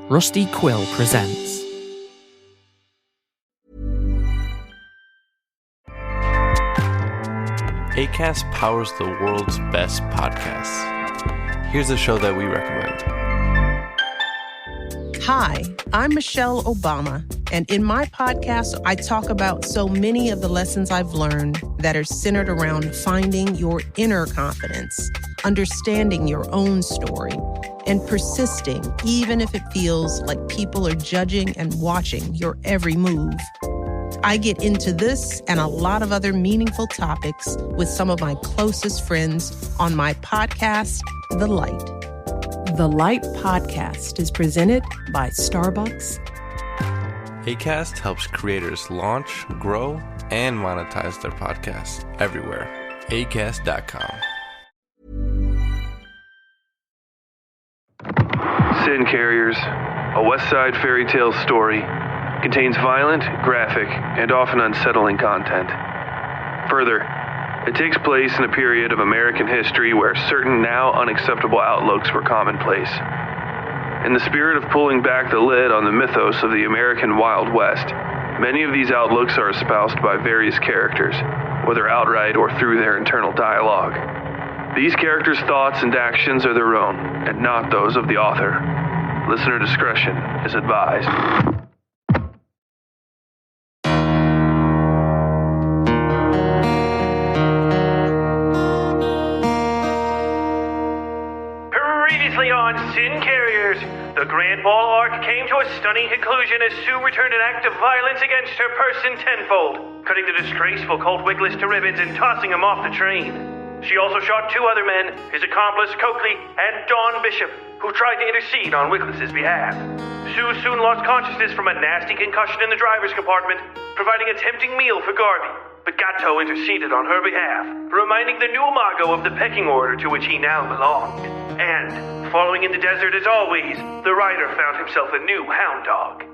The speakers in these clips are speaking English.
Rusty Quill presents. Acast powers the world's best podcasts. Here's a show that we recommend. Hi, I'm Michelle Obama, and in my podcast, I talk about so many of the lessons I've learned that are centered around finding your inner confidence, understanding your own story, and persisting even if it feels like people are judging and watching your every move. I get into this and a lot of other meaningful topics with some of my closest friends on my podcast, The Light. The Light Podcast is presented by Starbucks. Acast helps creators launch, grow, and monetize their podcasts everywhere. Acast.com. Sin Carriers, a Westside Fairytales story, contains violent, graphic, and often unsettling content. Further, it takes place in a period of American history where certain now unacceptable outlooks were commonplace. In the spirit of pulling back the lid on the mythos of the American Wild West, many of these outlooks are espoused by various characters, whether outright or through their internal dialogue. These characters' thoughts and actions are their own, and not those of the author. Listener discretion is advised. Previously on Sin Carriers, the Grand Ball arc came to a stunning conclusion as Sue returned an act of violence against her person tenfold, cutting the disgraceful cult Wickless to ribbons and tossing him off the train. She also shot two other men, his accomplice Coakley and Dawn Bishop, who tried to intercede on Wickless's behalf. Sue soon lost consciousness from a nasty concussion in the driver's compartment, providing a tempting meal for Garvey. But Gatto interceded on her behalf, reminding the new Imago of the pecking order to which he now belonged. And, following in the desert as always, the rider found himself a new hound dog.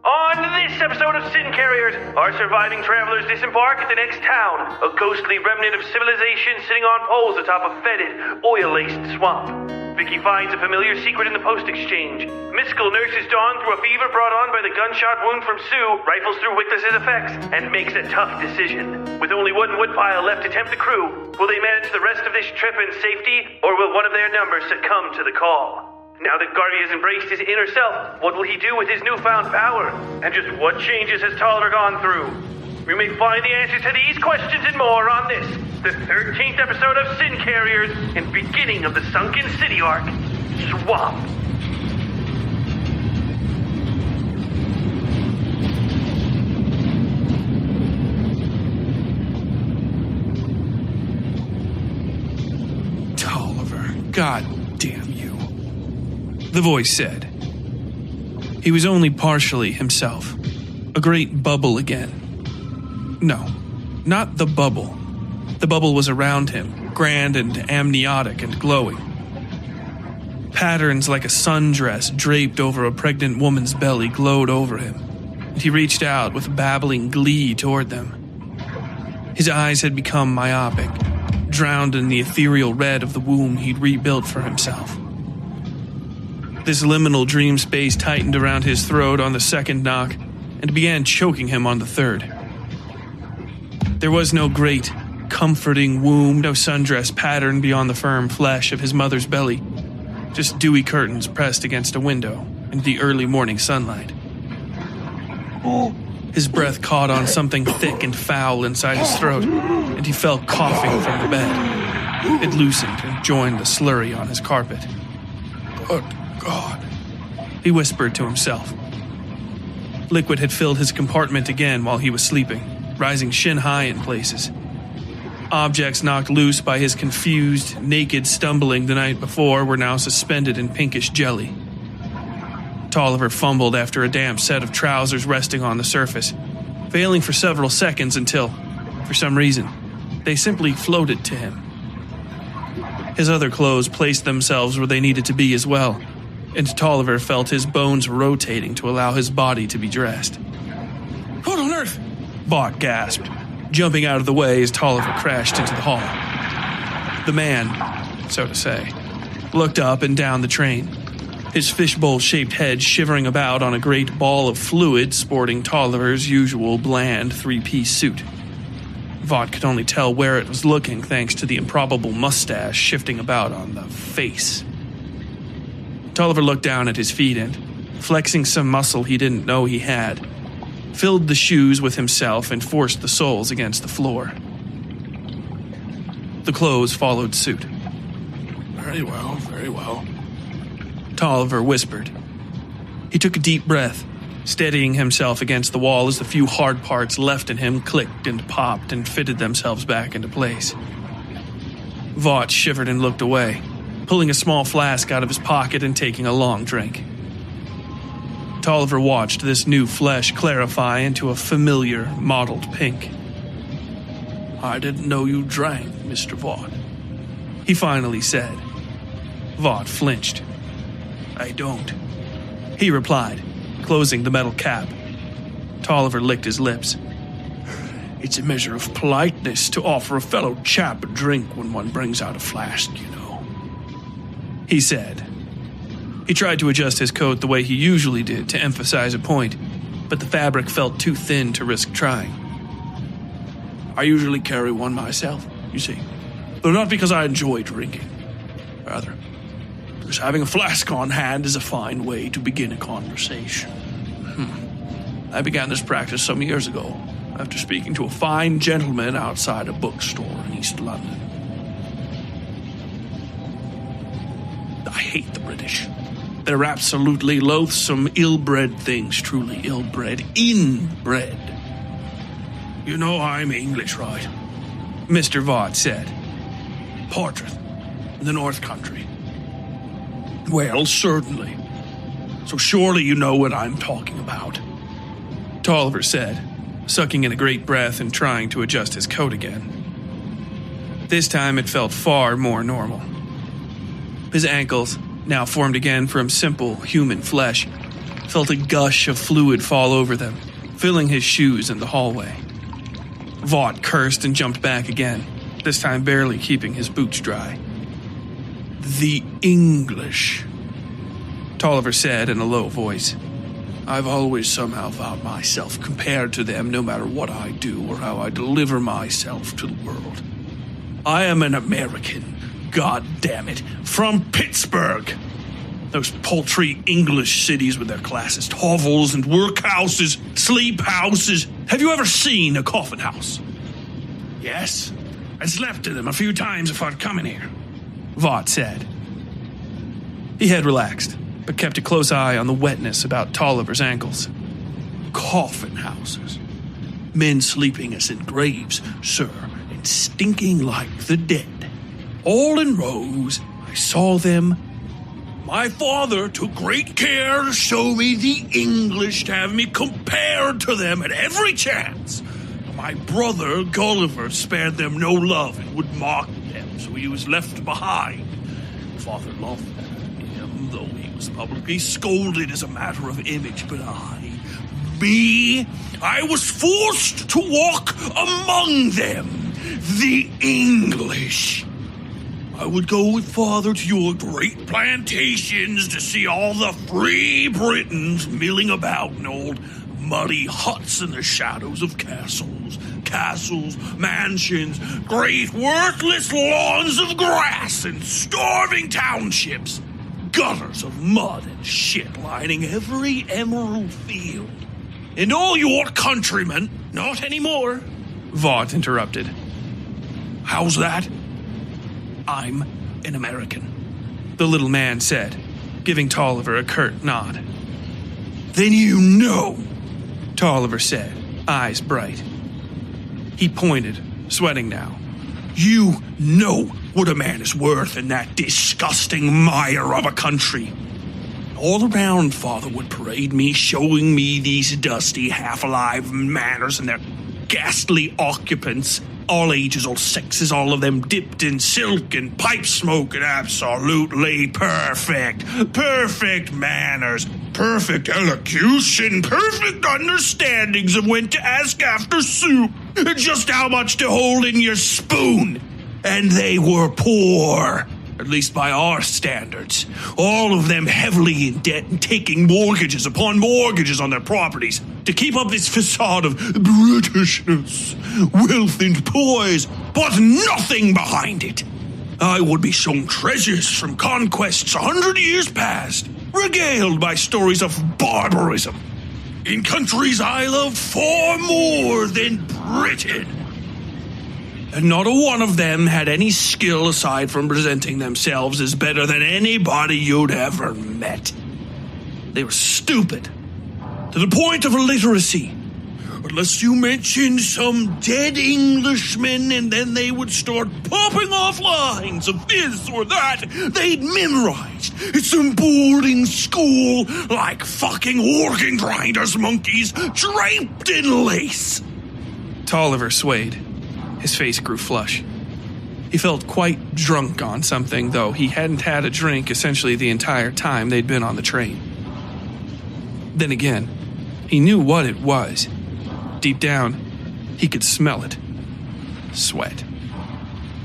On this episode of Sin Carriers, our surviving travelers disembark at the next town, a ghostly remnant of civilization sitting on poles atop a fetid, oil-laced swamp. Vicky finds a familiar secret in the post exchange. Miskal nurses Dawn through a fever brought on by the gunshot wound from Sue, rifles through Wickless's effects, and makes a tough decision. With only one woodpile left to tempt the crew, will they manage the rest of this trip in safety, or will one of their numbers succumb to the call? Now that Garvey has embraced his inner self, what will he do with his newfound power? And just what changes has Tolliver gone through? We may find the answers to these questions and more on this, the 13th episode of Sin Carriers, and beginning of the Sunken City arc, Swamp. Tolliver, God damn you. The voice said. He was only partially himself. A great bubble again. No, not the bubble. The bubble was around him, grand and amniotic and glowing. Patterns like a sundress draped over a pregnant woman's belly glowed over him, and he reached out with babbling glee toward them. His eyes had become myopic, drowned in the ethereal red of the womb he'd rebuilt for himself. This liminal dream space tightened around his throat on the second knock and began choking him on the third. There was no great, comforting womb, no sundress pattern beyond the firm flesh of his mother's belly, just dewy curtains pressed against a window in the early morning sunlight. His breath caught on something thick and foul inside his throat, and he fell coughing from the bed. It loosened and joined the slurry on his carpet. Good God, he whispered to himself. Liquid had filled his compartment again while he was sleeping, rising shin-high in places. Objects knocked loose by his confused, naked stumbling the night before were now suspended in pinkish jelly. Tolliver fumbled after a damp set of trousers resting on the surface, failing for several seconds until, for some reason, they simply floated to him. His other clothes placed themselves where they needed to be as well, and Tolliver felt his bones rotating to allow his body to be dressed. What on earth? Bart gasped, jumping out of the way as Tolliver crashed into the hall. The man, so to say, looked up and down the train, his fishbowl-shaped head shivering about on a great ball of fluid sporting Tolliver's usual bland three-piece suit. Vought could only tell where it was looking thanks to the improbable mustache shifting about on the face. Tolliver looked down at his feet and, flexing some muscle he didn't know he had, filled the shoes with himself and forced the soles against the floor. The clothes followed suit. Very well, very well, Tolliver whispered. He took a deep breath, steadying himself against the wall as the few hard parts left in him clicked and popped and fitted themselves back into place. Vought shivered and looked away, pulling a small flask out of his pocket and taking a long drink. Tolliver watched this new flesh clarify into a familiar, mottled pink. I didn't know you drank, Mr. Vought, he finally said. Vought flinched. I don't, he replied, closing the metal cap. Tolliver licked his lips. It's a measure of politeness to offer a fellow chap a drink when one brings out a flask, you know, he said. He tried to adjust his coat the way he usually did to emphasize a point, but the fabric felt too thin to risk trying. I usually carry one myself, you see, though not because I enjoy drinking. Rather, because having a flask on hand is a fine way to begin a conversation. I began this practice some years ago, after speaking to a fine gentleman outside a bookstore in East London. I hate the British. They're absolutely loathsome, ill-bred things, truly ill-bred, inbred. You know I'm English, right? Mr. Vought said. Portrait, in the North Country. Well, certainly. So surely you know what I'm talking about, Tolliver said, sucking in a great breath and trying to adjust his coat again. This time it felt far more normal. His ankles, now formed again from simple human flesh, felt a gush of fluid fall over them, filling his shoes in the hallway. Vought cursed and jumped back again, this time barely keeping his boots dry. The English, Tolliver said in a low voice. I've always somehow found myself compared to them no matter what I do or how I deliver myself to the world. I am an American. God damn it, from Pittsburgh. Those paltry English cities with their classist hovels and workhouses, sleep houses. Have you ever seen a coffin house? Yes, I slept in them a few times before coming here, Vought said. He had relaxed, but kept a close eye on the wetness about Tolliver's ankles. Coffin houses. Men sleeping as in graves, sir, and stinking like the dead. All in rows, I saw them. My father took great care to show me the English, to have me compared to them at every chance. My brother, Gulliver, spared them no love and would mock them, so he was left behind. Father loved him, though he was publicly scolded as a matter of image, but I was forced to walk among them, the English. I would go with Father to your great plantations to see all the free Britons milling about in old muddy huts in the shadows of castles, mansions, great worthless lawns of grass, and starving townships, gutters of mud and shit lining every emerald field. And all your countrymen, not anymore, Vought interrupted. How's that? I'm an American, the little man said, giving Tolliver a curt nod. Then you know, Tolliver said, eyes bright. He pointed, sweating now. You know what a man is worth in that disgusting mire of a country. All around, Father would parade me, showing me these dusty, half-alive manners and their ghastly occupants, all ages, all sexes, all of them dipped in silk and pipe smoke and absolutely perfect manners, perfect elocution, perfect understandings of when to ask after soup, and just how much to hold in your spoon. And they were poor. at least by our standards. All of them heavily in debt and taking mortgages upon mortgages on their properties to keep up this facade of Britishness, wealth and poise, but nothing behind it. I would be shown treasures from conquests 100 years past, regaled by stories of barbarism, in countries I love far more than Britain. And not a one of them had any skill aside from presenting themselves as better than anybody you'd ever met. They were stupid, to the point of illiteracy. Unless you mentioned some dead Englishmen, and then they would start popping off lines of this or that they'd memorized at some boarding school like fucking organ grinders monkeys draped in lace. Tolliver swayed. His face grew flush. He felt quite drunk on something, though he hadn't had a drink essentially the entire time they'd been on the train. Then again, he knew what it was. Deep down, he could smell it. Sweat.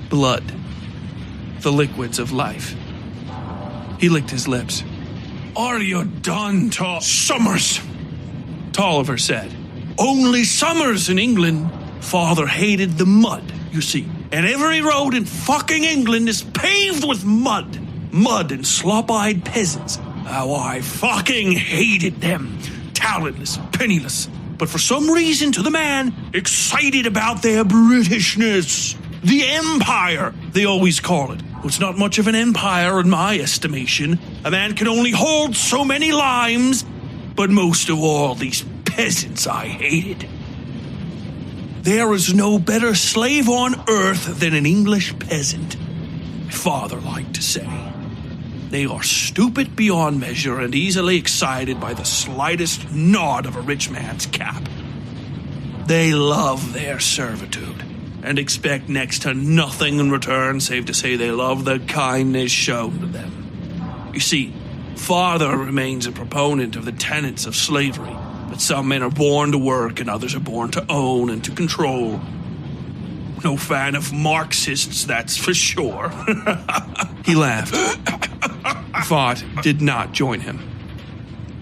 Blood. The liquids of life. He licked his lips. "Are you done, Summers?" Tolliver said. "Only Summers in England. Father hated the mud, you see. And every road in fucking England is paved with mud. Mud and slop-eyed peasants. How I fucking hated them. Talentless, penniless. But for some reason, to the man, excited about their Britishness. The Empire, they always call it. Well, it's not much of an empire in my estimation. A man can only hold so many limes. But most of all, these peasants I hated. There is no better slave on earth than an English peasant, my father liked to say. They are stupid beyond measure and easily excited by the slightest nod of a rich man's cap. They love their servitude and expect next to nothing in return save to say they love the kindness shown to them. You see, father remains a proponent of the tenets of slavery, but some men are born to work and others are born to own and to control. No fan of Marxists, that's for sure. He laughed. Vaught did not join him.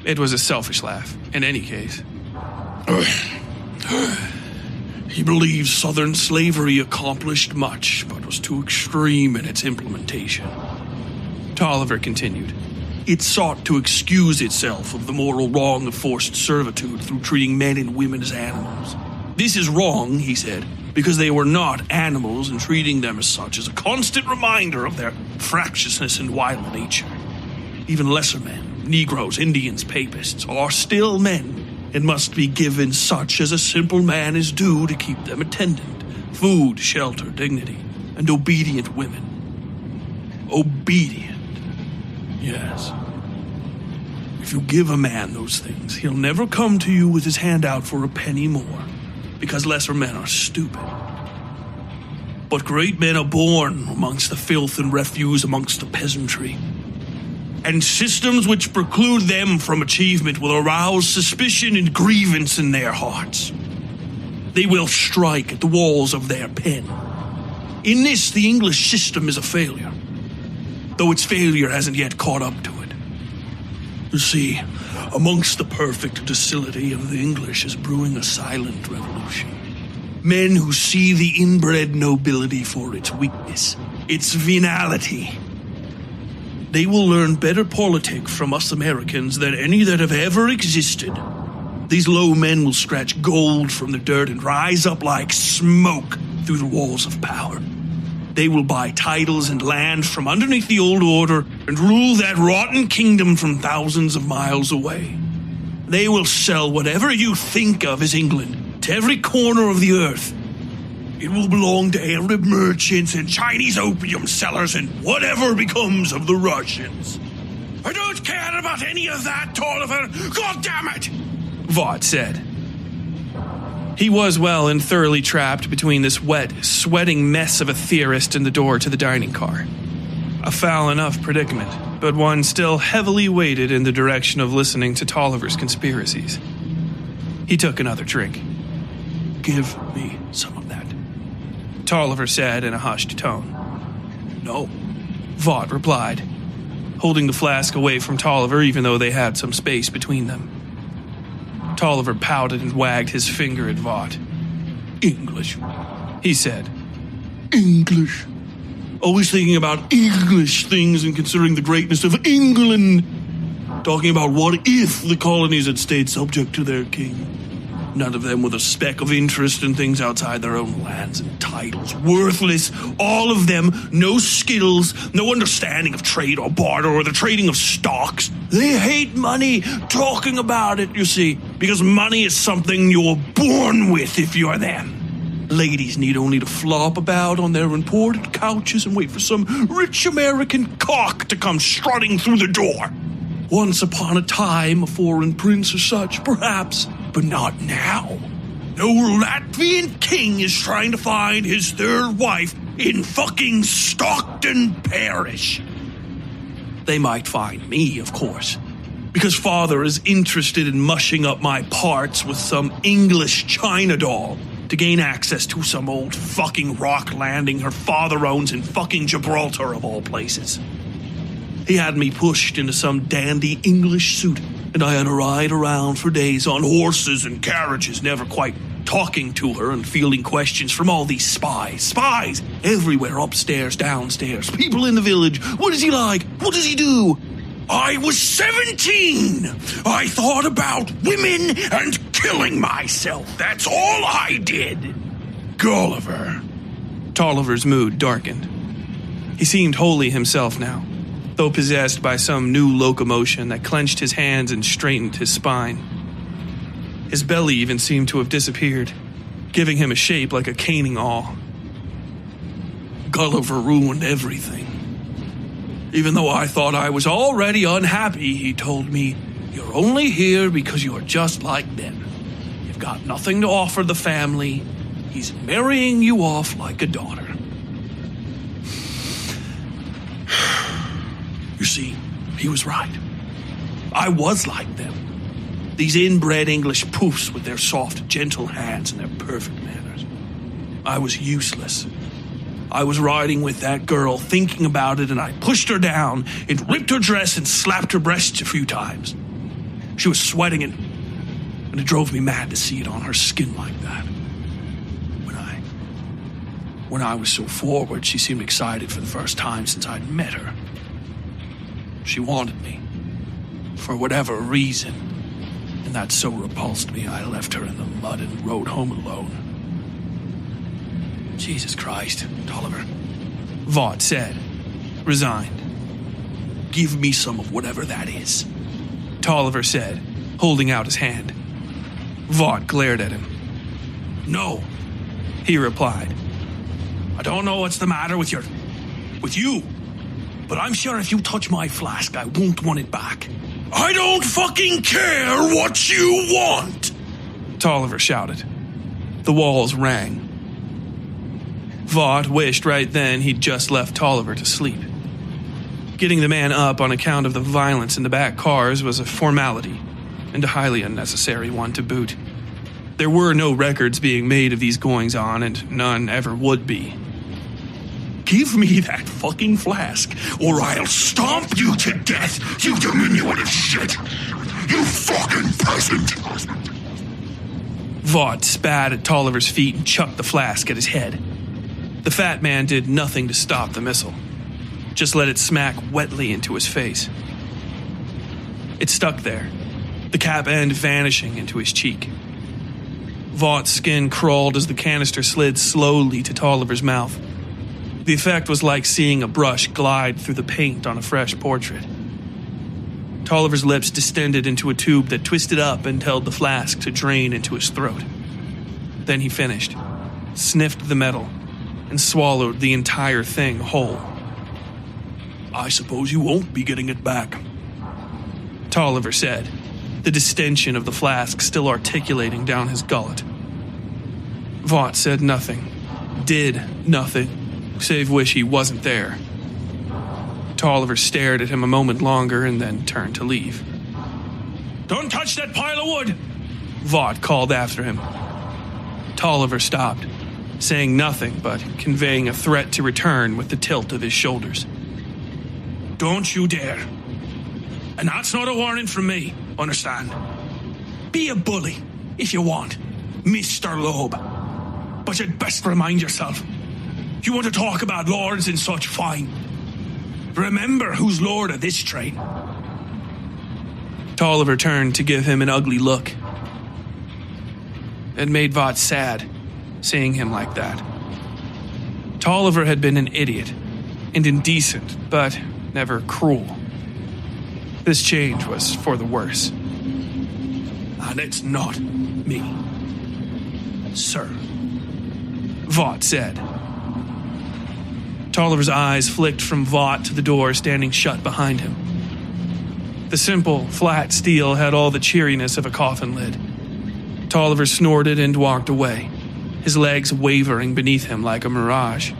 It was a selfish laugh, in any case. He believes Southern slavery accomplished much, but was too extreme in its implementation. Tolliver continued. It sought to excuse itself of the moral wrong of forced servitude through treating men and women as animals. This is wrong, he said, because they were not animals, and treating them as such is a constant reminder of their fractiousness and wild nature. Even lesser men, Negroes, Indians, Papists, are still men, and must be given such as a simple man is due to keep them attendant, food, shelter, dignity, and obedient women. Obedient. Yes. If you give a man those things, he'll never come to you with his hand out for a penny more, because lesser men are stupid. But great men are born amongst the filth and refuse amongst the peasantry. And systems which preclude them from achievement will arouse suspicion and grievance in their hearts. They will strike at the walls of their pen. In this, the English system is a failure, though its failure hasn't yet caught up to it. You see, amongst the perfect docility of the English is brewing a silent revolution. Men who see the inbred nobility for its weakness, its venality. They will learn better politic from us Americans than any that have ever existed. These low men will scratch gold from the dirt and rise up like smoke through the walls of power. They will buy titles and land from underneath the old order and rule that rotten kingdom from thousands of miles away. They will sell whatever you think of as England to every corner of the earth. It will belong to Arab merchants and Chinese opium sellers and whatever becomes of the Russians. I don't care about any of that, Tolliver. God damn it! Vaught said. He was well and thoroughly trapped between this wet, sweating mess of a theorist and the door to the dining car. A foul enough predicament, but one still heavily weighted in the direction of listening to Tolliver's conspiracies. He took another drink. Give me some of that, Tolliver said in a hushed tone. No, Vaught replied, holding the flask away from Tolliver even though they had some space between them. Tolliver pouted and wagged his finger at Vaught. English, he said. English. Always thinking about English things and considering the greatness of England. Talking about what if the colonies had stayed subject to their king. None of them with a speck of interest in things outside their own lands and titles. Worthless, all of them. No skills, no understanding of trade or barter or the trading of stocks. They hate money, talking about it, you see, because money is something you're born with if you're them. Ladies need only to flop about on their imported couches and wait for some rich American cock to come strutting through the door. Once upon a time, a foreign prince or such, perhaps, but not now. No Latvian king is trying to find his third wife in fucking Stockton Parish. They might find me, of course, because father is interested in mushing up my parts with some English China doll to gain access to some old fucking rock landing her father owns in fucking Gibraltar of all places. He had me pushed into some dandy English suit, and I had to ride around for days on horses and carriages, never quite talking to her and fielding questions from all these spies. Spies! Everywhere, upstairs, downstairs, people in the village. What is he like? What does he do? I was 17! I thought about women and killing myself. That's all I did. Gulliver. Tolliver's mood darkened. He seemed wholly himself now, though possessed by some new locomotion that clenched his hands and straightened his spine. His belly even seemed to have disappeared, giving him a shape like a caning awl. Gulliver ruined everything. Even though I thought I was already unhappy, he told me, "You're only here because you're just like them. You've got nothing to offer the family. He's marrying you off like a daughter." You see, he was right. I was like them. These inbred English poofs with their soft, gentle hands and their perfect manners. I was useless. I was riding with that girl, thinking about it, and I pushed her down and ripped her dress and slapped her breasts a few times. She was sweating, and it drove me mad to see it on her skin like that. When I was so forward, she seemed excited for the first time since I'd met her. She wanted me, for whatever reason, and that so repulsed me I left her in the mud and rode home alone. Jesus Christ, Tolliver, Vaught said, resigned. Give me some of whatever that is, Tolliver said, holding out his hand. Vaught glared at him. No, he replied. I don't know what's the matter with you, but I'm sure if you touch my flask, I won't want it back. I don't fucking care what you want, Tolliver shouted. The walls rang. Vaught wished right then he'd just left Tolliver to sleep. Getting the man up on account of the violence in the back cars was a formality, and a highly unnecessary one to boot. There were no records being made of these goings-on, and none ever would be. Give me that fucking flask, or I'll stomp you to death, you diminutive shit! You fucking peasant! Vaught spat at Tolliver's feet and chucked the flask at his head. The fat man did nothing to stop the missile, just let it smack wetly into his face. It stuck there, the cap end vanishing into his cheek. Vaught's skin crawled as the canister slid slowly to Tolliver's mouth. The effect was like seeing a brush glide through the paint on a fresh portrait. Tolliver's lips distended into a tube that twisted up and held the flask to drain into his throat. Then he finished, sniffed the metal, and swallowed the entire thing whole. I suppose you won't be getting it back, Tolliver said, the distension of the flask still articulating down his gullet. Vaught said nothing, did nothing, save wish he wasn't there. Tolliver stared at him a moment longer and then turned to leave. Don't touch that pile of wood, Vaught called after him. Tolliver stopped, saying nothing but conveying a threat to return with the tilt of his shoulders. Don't you dare. And that's not a warning from me, understand? Be a bully, if you want, Mr. Loeb. But you'd best remind yourself, you want to talk about lords and such, fine. Remember who's lord of this train. Tolliver turned to give him an ugly look. It made Vought sad, seeing him like that. Tolliver had been an idiot, and indecent, but never cruel. This change was for the worse. And it's not me, sir, Vought said. Tolliver's eyes flicked from Vought to the door standing shut behind him. The simple, flat steel had all the cheeriness of a coffin lid. Tolliver snorted and walked away, his legs wavering beneath him like a mirage.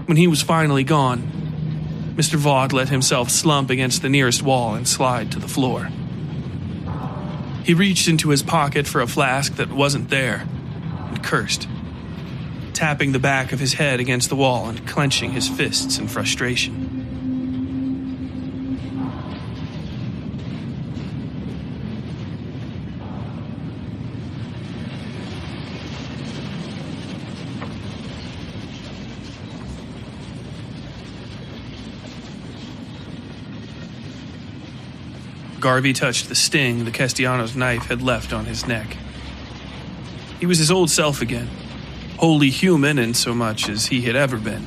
When he was finally gone, Mr. Vought let himself slump against the nearest wall and slide to the floor. He reached into his pocket for a flask that wasn't there and cursed, tapping the back of his head against the wall and clenching his fists in frustration. Garvey touched the sting the Castellanos knife had left on his neck. He was his old self again, wholly human in so much as he had ever been.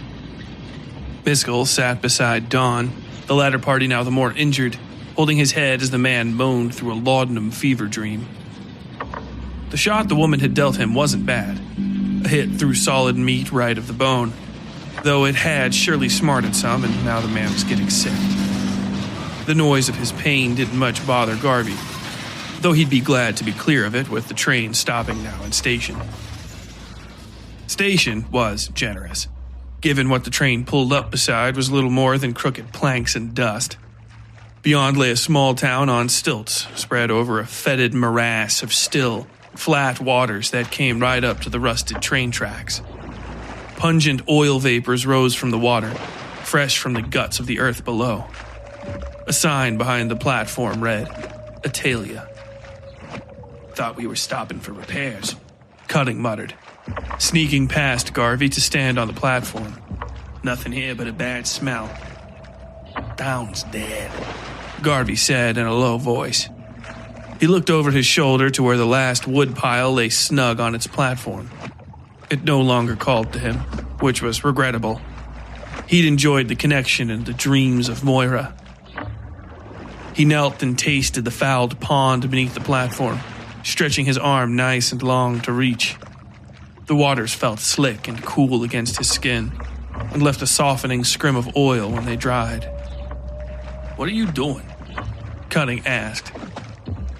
Miskal sat beside Dawn, the latter party now the more injured, holding his head as the man moaned through a laudanum fever dream. The shot the woman had dealt him wasn't bad, a hit through solid meat right of the bone, though it had surely smarted some, and now the man was getting sick. The noise of his pain didn't much bother Garvey, though he'd be glad to be clear of it with the train stopping now in Station. Station was generous, given what the train pulled up beside was little more than crooked planks and dust. Beyond lay a small town on stilts, spread over a fetid morass of still, flat waters that came right up to the rusted train tracks. Pungent oil vapors rose from the water, fresh from the guts of the earth below. A sign behind the platform read, Italia. Thought we were stopping for repairs, Cutting muttered, sneaking past Garvey to stand on the platform. Nothing here but a bad smell. Town's dead, Garvey said in a low voice. He looked over his shoulder to where the last wood pile lay snug on its platform. It no longer called to him, which was regrettable. He'd enjoyed the connection and the dreams of Moira. He knelt and tasted the fouled pond beneath the platform, stretching his arm nice and long to reach. The waters felt slick and cool against his skin, and left a softening scrim of oil when they dried. "What are you doing?" Cutting asked.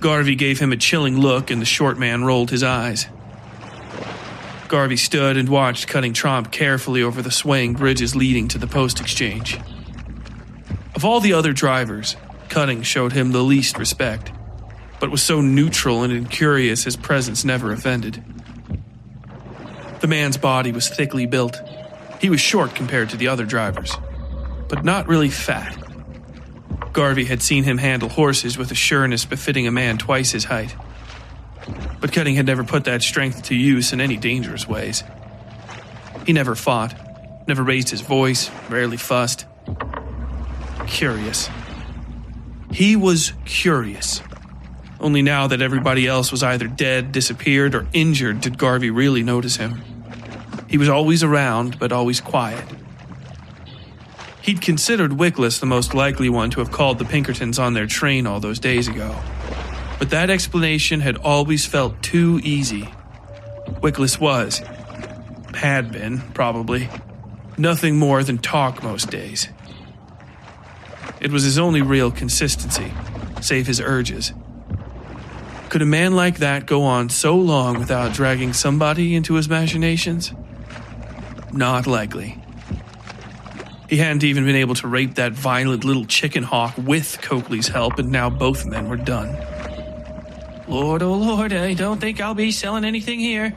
Garvey gave him a chilling look, and the short man rolled his eyes. Garvey stood and watched Cutting tromp carefully over the swaying bridges leading to the post exchange. Of all the other drivers, Cutting showed him the least respect, but was so neutral and incurious his presence never offended. The man's body was thickly built. He was short compared to the other drivers, but not really fat. Garvey had seen him handle horses with a sureness befitting a man twice his height. But Cutting had never put that strength to use in any dangerous ways. He never fought, never raised his voice, rarely fussed. Curious. He was curious. Only now that everybody else was either dead, disappeared, or injured did Garvey really notice him. He was always around, but always quiet. He'd considered Wickless the most likely one to have called the Pinkertons on their train all those days ago. But that explanation had always felt too easy. Wickless had been, probably, nothing more than talk most days. It was his only real consistency, save his urges. Could a man like that go on so long without dragging somebody into his machinations? Not likely. He hadn't even been able to rape that violent little chicken hawk with Coakley's help, and now both men were done. "Lord, oh Lord, I don't think I'll be selling anything here,"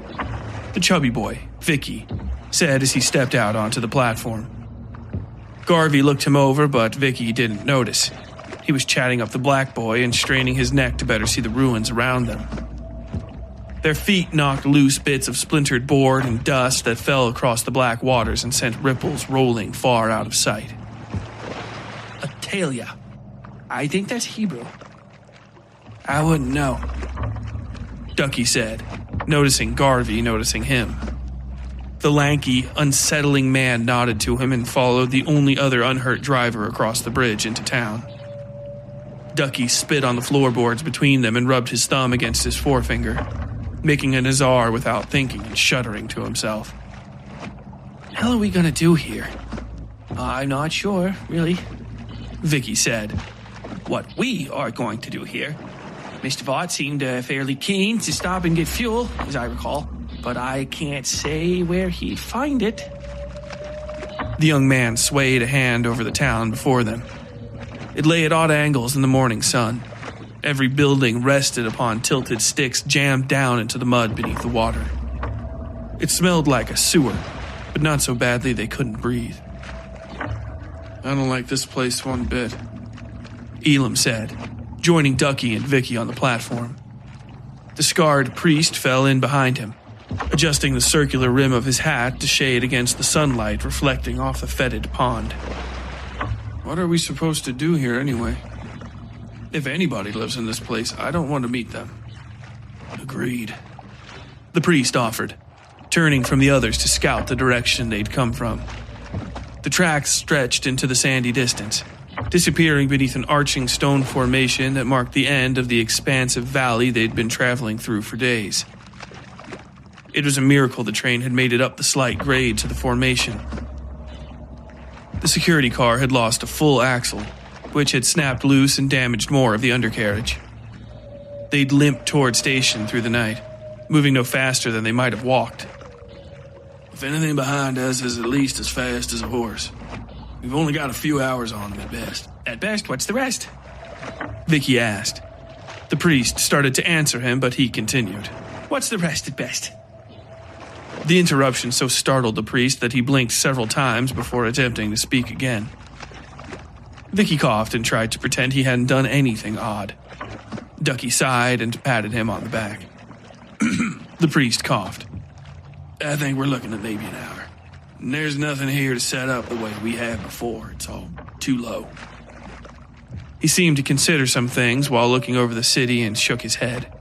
the chubby boy, Vicky, said as he stepped out onto the platform. Garvey looked him over, but Vicky didn't notice. He was chatting up the black boy and straining his neck to better see the ruins around them. Their feet knocked loose bits of splintered board and dust that fell across the black waters and sent ripples rolling far out of sight. Atalia. I think that's Hebrew. I wouldn't know. Ducky said, noticing Garvey noticing him. The lanky, unsettling man nodded to him and followed the only other unhurt driver across the bridge into town. Ducky spit on the floorboards between them and rubbed his thumb against his forefinger, making a nazar without thinking and shuddering to himself. What the hell are we gonna do here? I'm not sure, really, Vicky said. What we are going to do here. Mr. Vaught seemed fairly keen to stop and get fuel, as I recall, but I can't say where he'd find it. The young man swayed a hand over the town before them. It lay at odd angles in the morning sun. Every building rested upon tilted sticks jammed down into the mud beneath the water. It smelled like a sewer, but not so badly they couldn't breathe. I don't like this place one bit, Elam said, joining Ducky and Vicky on the platform. The scarred priest fell in behind him, adjusting the circular rim of his hat to shade against the sunlight reflecting off the fetid pond. What are we supposed to do here anyway? If anybody lives in this place, I don't want to meet them. Agreed, the priest offered, turning from the others to scout the direction they'd come from. The tracks stretched into the sandy distance, disappearing beneath an arching stone formation that marked the end of the expansive valley they'd been traveling through for days. It was a miracle the train had made it up the slight grade to the formation. The security car had lost a full axle, which had snapped loose and damaged more of the undercarriage. They'd limped toward station through the night, moving no faster than they might have walked. If anything behind us is at least as fast as a horse, we've only got a few hours on them at best. At best, what's the rest? Vicky asked. The priest started to answer him, but he continued. What's the rest at best? The interruption so startled the priest that he blinked several times before attempting to speak again. Vicky coughed and tried to pretend he hadn't done anything odd. Ducky sighed and patted him on the back. The priest coughed. I think we're looking at maybe an hour. And there's nothing here to set up the way we have before. It's all too low. He seemed to consider some things while looking over the city and shook his head.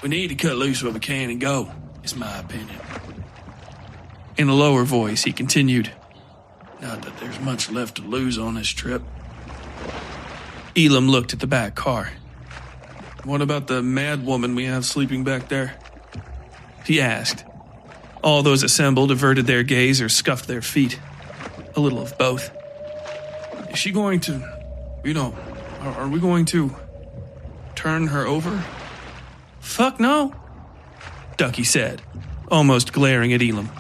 We need to cut loose what we can and go, is my opinion. In a lower voice, he continued. Not that there's much left to lose on this trip. Elam looked at the back car. What about the mad woman we have sleeping back there? He asked. All those assembled averted their gaze or scuffed their feet. A little of both. Is she going to, are we going to turn her over? Fuck no, Ducky said, almost glaring at Elam.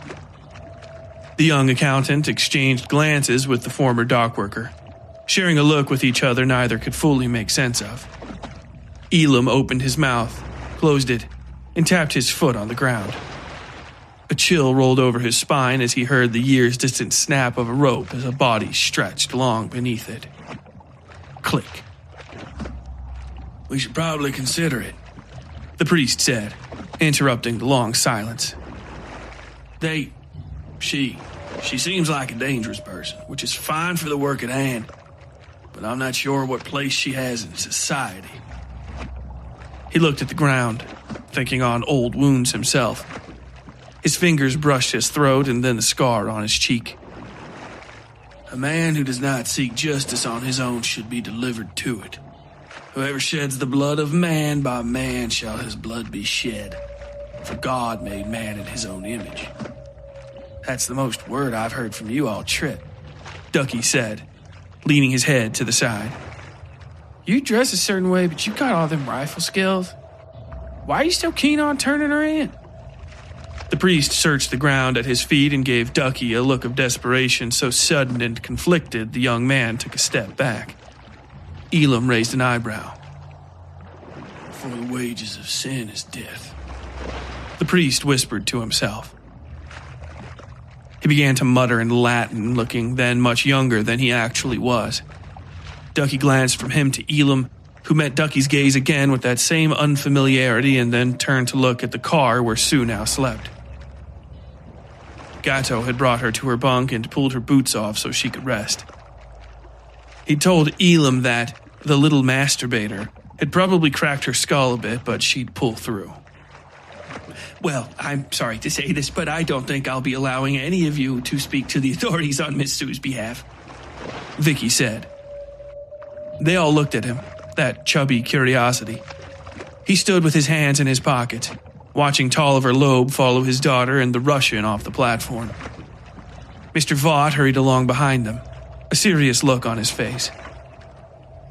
The young accountant exchanged glances with the former dockworker, sharing a look with each other neither could fully make sense of. Elam opened his mouth, closed it, and tapped his foot on the ground. A chill rolled over his spine as he heard the years-distant snap of a rope as a body stretched long beneath it. Click. We should probably consider it, the priest said, interrupting the long silence. She seems like a dangerous person, which is fine for the work at hand, but I'm not sure what place she has in society. He looked at the ground, thinking on old wounds himself. His fingers brushed his throat and then the scar on his cheek. A man who does not seek justice on his own should be delivered to it. Whoever sheds the blood of man, by man shall his blood be shed. For God made man in his own image. That's the most word I've heard from you all trip, Ducky said, leaning his head to the side. You dress a certain way, but you got all them rifle skills. Why are you so keen on turning her in? The priest searched the ground at his feet and gave Ducky a look of desperation so sudden and conflicted the young man took a step back. Elam raised an eyebrow. For the wages of sin is death, the priest whispered to himself. He began to mutter in Latin, looking then much younger than he actually was. Ducky glanced from him to Elam, who met Ducky's gaze again with that same unfamiliarity and then turned to look at the car where Sue now slept. Gatto had brought her to her bunk and pulled her boots off so she could rest. He'd told Elam that the little masturbator had probably cracked her skull a bit, but she'd pull through. Well, I'm sorry to say this, but I don't think I'll be allowing any of you to speak to the authorities on Miss Sue's behalf, Vicky said. They all looked at him, that chubby curiosity. He stood with his hands in his pockets, watching Tolliver Loeb follow his daughter and the Russian off the platform. Mr. Vaught hurried along behind them, a serious look on his face.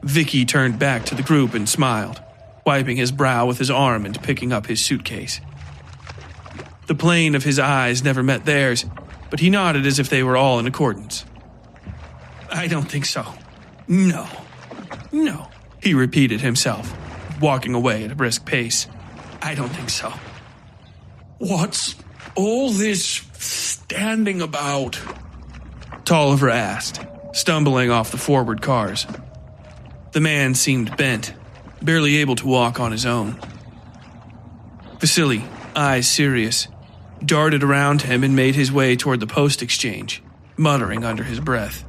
Vicky turned back to the group and smiled, wiping his brow with his arm and picking up his suitcase. The plane of his eyes never met theirs, but he nodded as if they were all in accordance. I don't think so. No, he repeated himself, walking away at a brisk pace. I don't think so. What's all this standing about? Tolliver asked, stumbling off the forward cars. The man seemed bent, barely able to walk on his own. Vasily, eyes serious, darted around him and made his way toward the post exchange, muttering under his breath.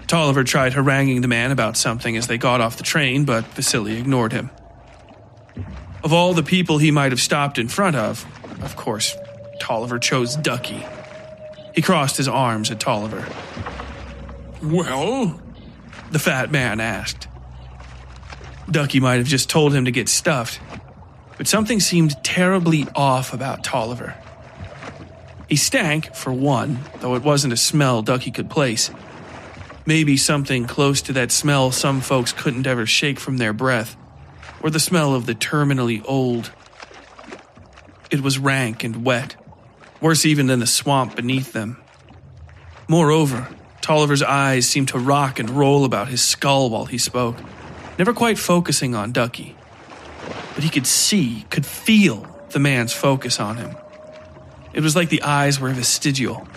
Tolliver tried haranguing the man about something as they got off the train, but Vasily ignored him. Of all the people he might have stopped in front of course, Tolliver chose Ducky. He crossed his arms at Tolliver. Well? The fat man asked. Ducky might have just told him to get stuffed, but something seemed terribly off about Tolliver. He stank, for one, though it wasn't a smell Ducky could place. Maybe something close to that smell some folks couldn't ever shake from their breath, or the smell of the terminally old. It was rank and wet, worse even than the swamp beneath them. Moreover, Tolliver's eyes seemed to rock and roll about his skull while he spoke, never quite focusing on Ducky. But he could see, could feel the man's focus on him. It was like the eyes were vestigial,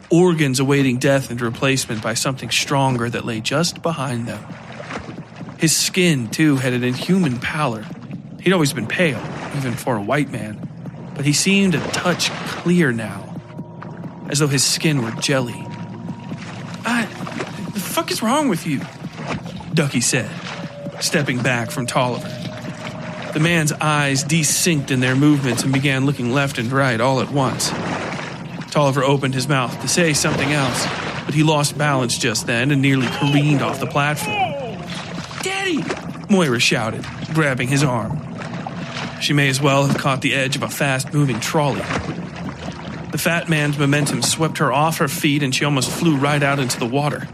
organs awaiting death and replacement by something stronger that lay just behind them. His skin, too, had an inhuman pallor. He'd always been pale, even for a white man, but he seemed a touch clear now, as though his skin were jelly. The fuck is wrong with you? Ducky said, stepping back from Tolliver. The man's eyes desynced in their movements and began looking left and right all at once. Tolliver opened his mouth to say something else, but he lost balance just then and nearly careened off the platform. Daddy! Moira shouted, grabbing his arm. She may as well have caught the edge of a fast-moving trolley. The fat man's momentum swept her off her feet and she almost flew right out into the water.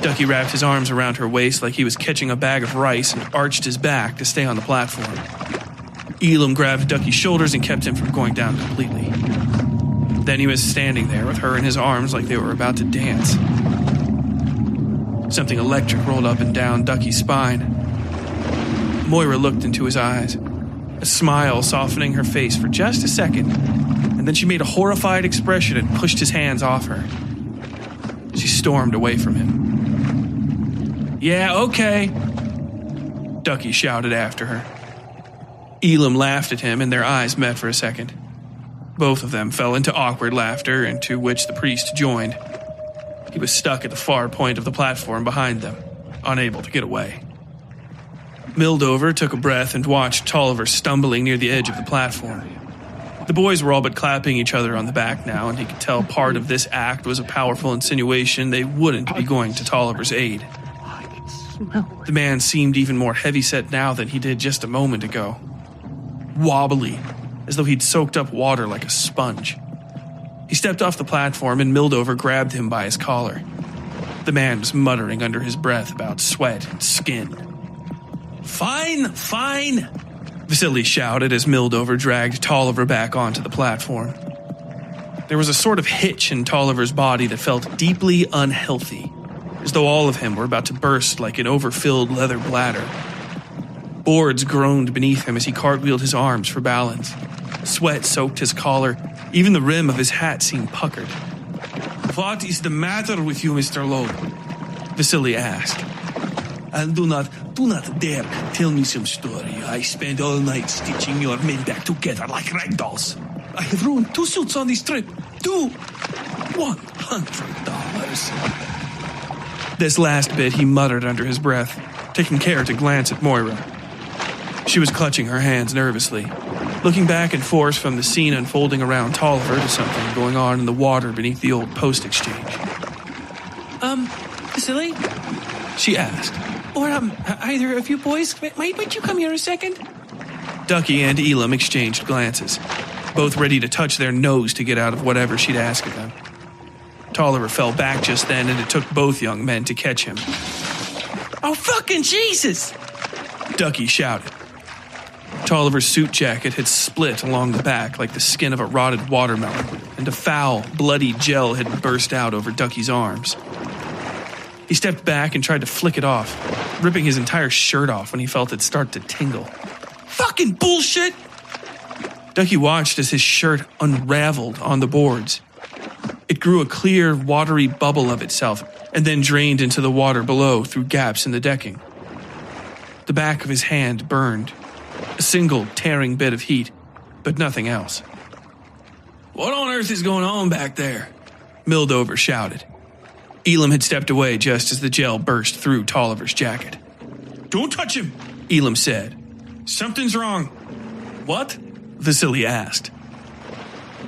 Ducky wrapped his arms around her waist like he was catching a bag of rice and arched his back to stay on the platform. Elam grabbed Ducky's shoulders and kept him from going down completely. Then he was standing there with her in his arms like they were about to dance. Something electric rolled up and down Ducky's spine. Moira looked into his eyes, a smile softening her face for just a second, and then she made a horrified expression and pushed his hands off her. She stormed away from him. "Yeah, okay," Ducky shouted after her. Elam laughed at him and their eyes met for a second. Both of them fell into awkward laughter, into which the priest joined. He was stuck at the far point of the platform behind them, unable to get away. Mildover took a breath and watched Tolliver stumbling near the edge of the platform. The boys were all but clapping each other on the back now, and he could tell part of this act was a powerful insinuation they wouldn't be going to Tolliver's aid. The man seemed even more heavy-set now than he did just a moment ago. Wobbly, as though he'd soaked up water like a sponge. He stepped off the platform and Mildover grabbed him by his collar. The man was muttering under his breath about sweat and skin. Fine, fine, Vasily shouted as Mildover dragged Tolliver back onto the platform. There was a sort of hitch in Tolliver's body that felt deeply unhealthy, as though all of him were about to burst like an overfilled leather bladder. Boards groaned beneath him as he cartwheeled his arms for balance. Sweat soaked his collar, Even the rim of his hat seemed puckered. What is the matter with you, Mr. Loeb? Vasily asked. And do not dare tell me some story. I spent all night stitching your men back together like ragdolls. I have ruined 2 suits on this trip. $100. This last bit he muttered under his breath, taking care to glance at Moira. She was clutching her hands nervously, looking back and forth from the scene unfolding around Tolliver to something going on in the water beneath the old post exchange. Vasily? She asked. Or, either of you boys, might you come here a second? Ducky and Elam exchanged glances, both ready to touch their nose to get out of whatever she'd ask of them. Tolliver fell back just then, and it took both young men to catch him. Oh, fucking Jesus! Ducky shouted. Tolliver's suit jacket had split along the back like the skin of a rotted watermelon, and a foul, bloody gel had burst out over Ducky's arms. He stepped back and tried to flick it off, ripping his entire shirt off when he felt it start to tingle. Fucking bullshit! Ducky watched as his shirt unraveled on the boards. It grew a clear, watery bubble of itself and then drained into the water below through gaps in the decking. The back of his hand burned, a single tearing bit of heat, but nothing else. What on earth is going on back there? Mildover shouted. Elam had stepped away just as the gel burst through Tolliver's jacket. Don't touch him, Elam said. Something's wrong. What? Vasily asked.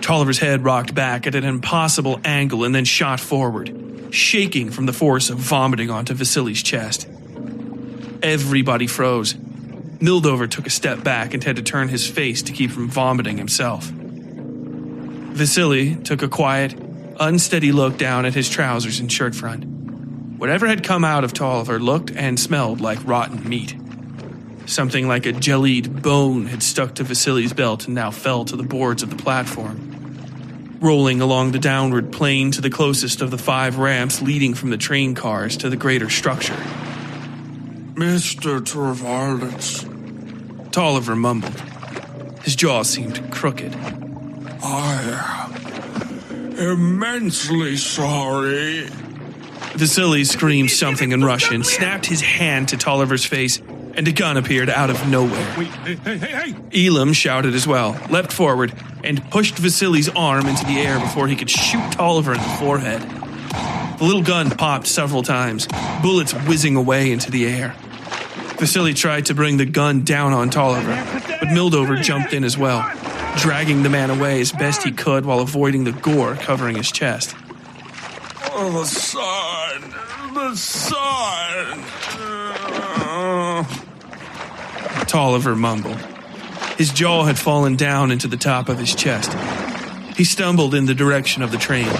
Tolliver's head rocked back at an impossible angle and then shot forward, shaking from the force of vomiting onto Vasily's chest. Everybody froze. Mildover took a step back and had to turn his face to keep from vomiting himself. Vasily took a quiet, unsteady look down at his trousers and shirt front. Whatever had come out of Tolliver looked and smelled like rotten meat. Something like a jellied bone had stuck to Vasily's belt and now fell to the boards of the platform, rolling along the downward plane to the closest of the 5 ramps leading from the train cars to the greater structure. Mr. Travalis, Tolliver mumbled. His jaw seemed crooked. I am immensely sorry. Vasily screamed something in Russian, snapped his hand to Tolliver's face, and a gun appeared out of nowhere. Wait, hey! Elam shouted as well, leapt forward, and pushed Vasily's arm into the air before he could shoot Tolliver in the forehead. The little gun popped several times, bullets whizzing away into the air. Vasily tried to bring the gun down on Tolliver, but Mildover jumped in as well, dragging the man away as best he could while avoiding the gore covering his chest. Oh, the sun! Tolliver mumbled. His jaw had fallen down into the top of his chest. He stumbled in the direction of the train,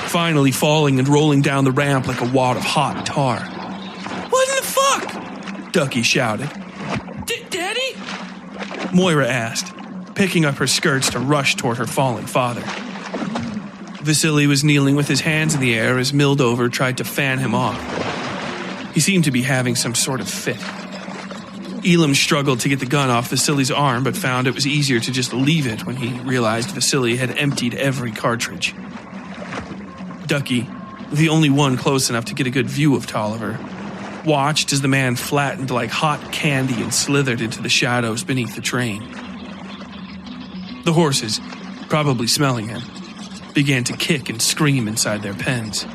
finally falling and rolling down the ramp like a wad of hot tar. What in the fuck? Ducky shouted. Daddy? Moira asked, picking up her skirts to rush toward her fallen father. Vasily was kneeling with his hands in the air as Mildover tried to fan him off. He seemed to be having some sort of fit. Elam struggled to get the gun off Vasily's arm, but found it was easier to just leave it when he realized Vasily had emptied every cartridge. Ducky, the only one close enough to get a good view of Tolliver, watched as the man flattened like hot candy and slithered into the shadows beneath the train. The horses, probably smelling him, began to kick and scream inside their pens.